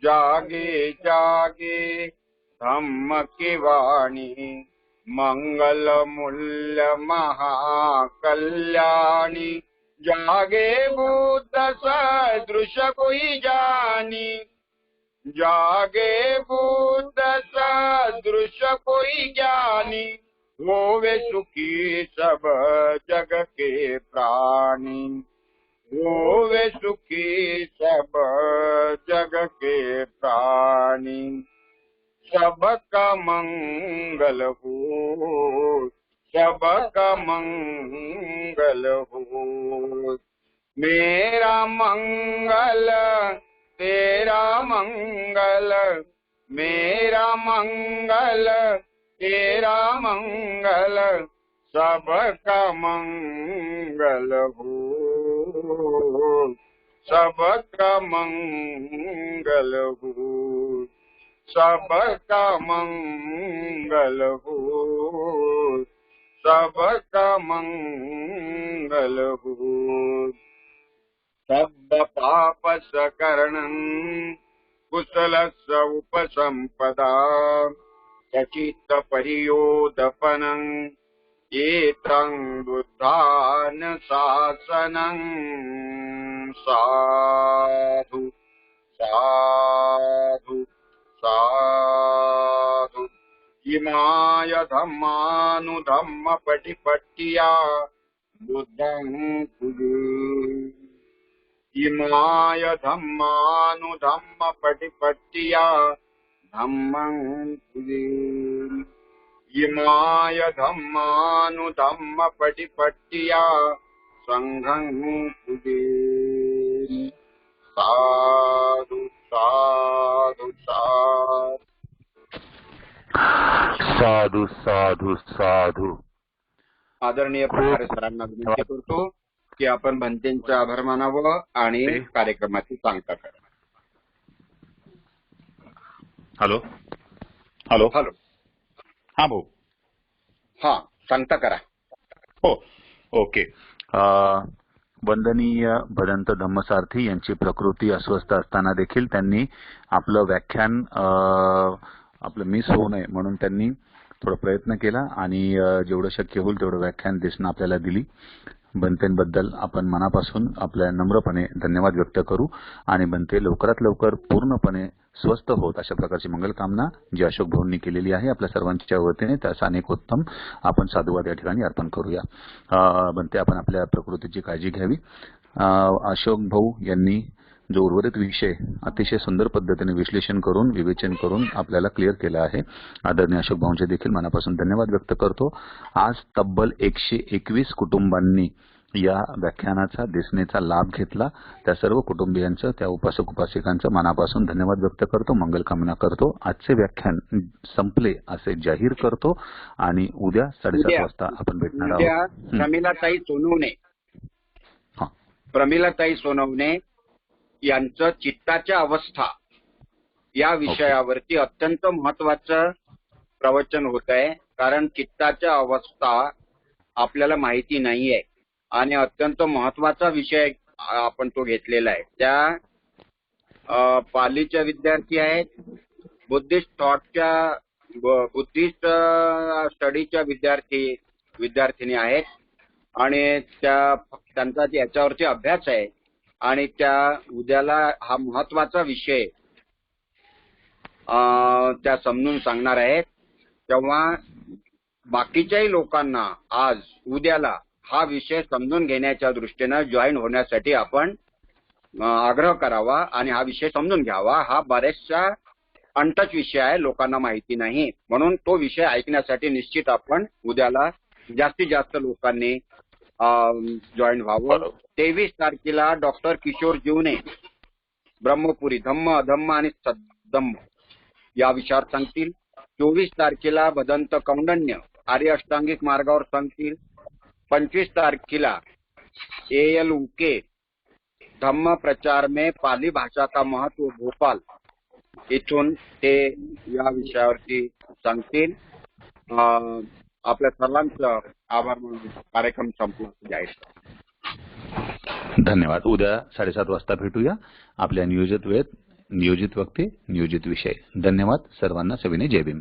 जागे जागे धम्म की वाणी। मंगल मूल्य महाकल्याणी, जागे बुद्ध सदृश कोई जानी, जागे बुद्ध सदृश कोई ज्ञानी। होवे सुखी सब जग के प्राणी, होवे सुखी सब जग के प्राणी। सबका मंगल हो, सबका मंगल हो। मेरा मंगल तेरा मंगल, मेरा मंगल तेरा मंगल। सबका मंगल हो, सबका मंगल हो, सबका मंगल हो, सबका मंगल हो। सब पाप सकरणं कुशलस्य उपसंपदा, सचित्त परियोदपनं एतं बुद्धान शासनं। साधु साधु साधु। इमाय धम्मानुधम्म पटिपट्टिया बुद्धं कुजे, इमाय धम्मानुधम्म पटिपट्टिया धम्मं कुजे, इमाय धम्मानुधम्म पटिपट्टिया संघं कुजे। साधु साधु साधु साधू साधू साधू। आदरणीय प्रकारे सरांना विनंती करतो की आपण भंतेंचं आभार मानावं आणि कार्यक्रमाची सांगता करा. Hello hello hello. हा भाऊ. हा सांगता करा. हो ओके. वंदनीय भदंत धम्मसारथी यांची प्रकृती अस्वस्थ असताना देखील त्यांनी आपलं व्याख्यान आपलं मिस होऊ नये म्हणून त्यांनी थोडा प्रयत्न केला आणि जेवढं शक्य होईल तेवढं व्याख्यान देशना आपल्याला दिली. बनतेबद्दल आपण मनापासून आपल्या नम्रपणे धन्यवाद व्यक्त करू आणि बनते लवकरात लवकर पूर्णपणे स्वस्थ होत अशा प्रकारची मंगलकामना जी अशोक भाऊंनी केलेली आहे आपल्या सर्वांच्या वतीने त्यास अनेकोत्तम आपण साधुवाद या ठिकाणी अर्पण करूया. बनते आपण आपल्या प्रकृतीची काळजी घ्यावी. अशोक भाऊ यांनी जो उर्वरित विषय अतिशय सुंदर पद्धतीने विश्लेषण करून विवेचन करून आपल्याला क्लिअर केला आहे. आदरणीय अशोक भाऊंचे देखील मनापासून धन्यवाद व्यक्त करतो. आज तब्बल 121 कुटुंबांनी या व्याख्यानाचा देसनेचा लाभ घेतला. त्या सर्व कुटुंबियांचं त्या उपासक उपासिकांचं मनापासून धन्यवाद व्यक्त करतो, मंगलकामना करतो. आजचे व्याख्यान संपले असे जाहीर करतो आणि उद्या 7:30 वाजता आपण भेटणार आहोत. प्रमिलाताई सोनवणे यांचं चित्ताच्या अवस्था या विषयावरती अत्यंत महत्वाचं प्रवचन होत आहे. कारण चित्ताच्या अवस्था आपल्याला माहिती नाहीये आणि अत्यंत महत्वाचा विषय आपण तो घेतलेला आहे. त्या पालीच्या विद्यार्थी आहेत, बुद्धिस्ट स्टडीच्या विद्यार्थिनी आहेत आणि त्यांचा याच्यावरती अभ्यास आहे आणि त्या उद्याला हा महत्वाचा विषय त्या समजून सांगणार आहेत. तेव्हा बाकीच्याही लोकांना आज उद्याला हा विषय समजून घेण्याच्या दृष्टीनं जॉईन होण्यासाठी आपण आग्रह करावा आणि हा विषय समजून घ्यावा. हा बऱ्याचशा अनटच विषय आहे, लोकांना माहिती नाही, म्हणून तो विषय ऐकण्यासाठी निश्चित आपण उद्याला जास्तीत जास्त लोकांनी जॉईन व्हावं. 23 तारखेला डॉक्टर किशोर जीवने ब्रह्मपुरी धम्म अधम्म आणि सद्धम्म या विषयावर सांगतील. 24 तारखेला भदंत कौंडन्य आर्य अष्टांगिक मार्गावर सांगतील. 25 तारखेला AL उके धम्म प्रचार में पाली भाषा का महत्व भोपाल इथून ते या विषयावरती सांगतील. आपल्या सर्वांचं आभार मानून कार्यक्रम संपला जाईल. धन्यवाद. उद्या 7:30 वाजता भेटूया आपल्या नियोजित वेळेत, नियोजित व्यक्ती, नियोजित विषय. धन्यवाद सर्वांना. सविनय जय भीम.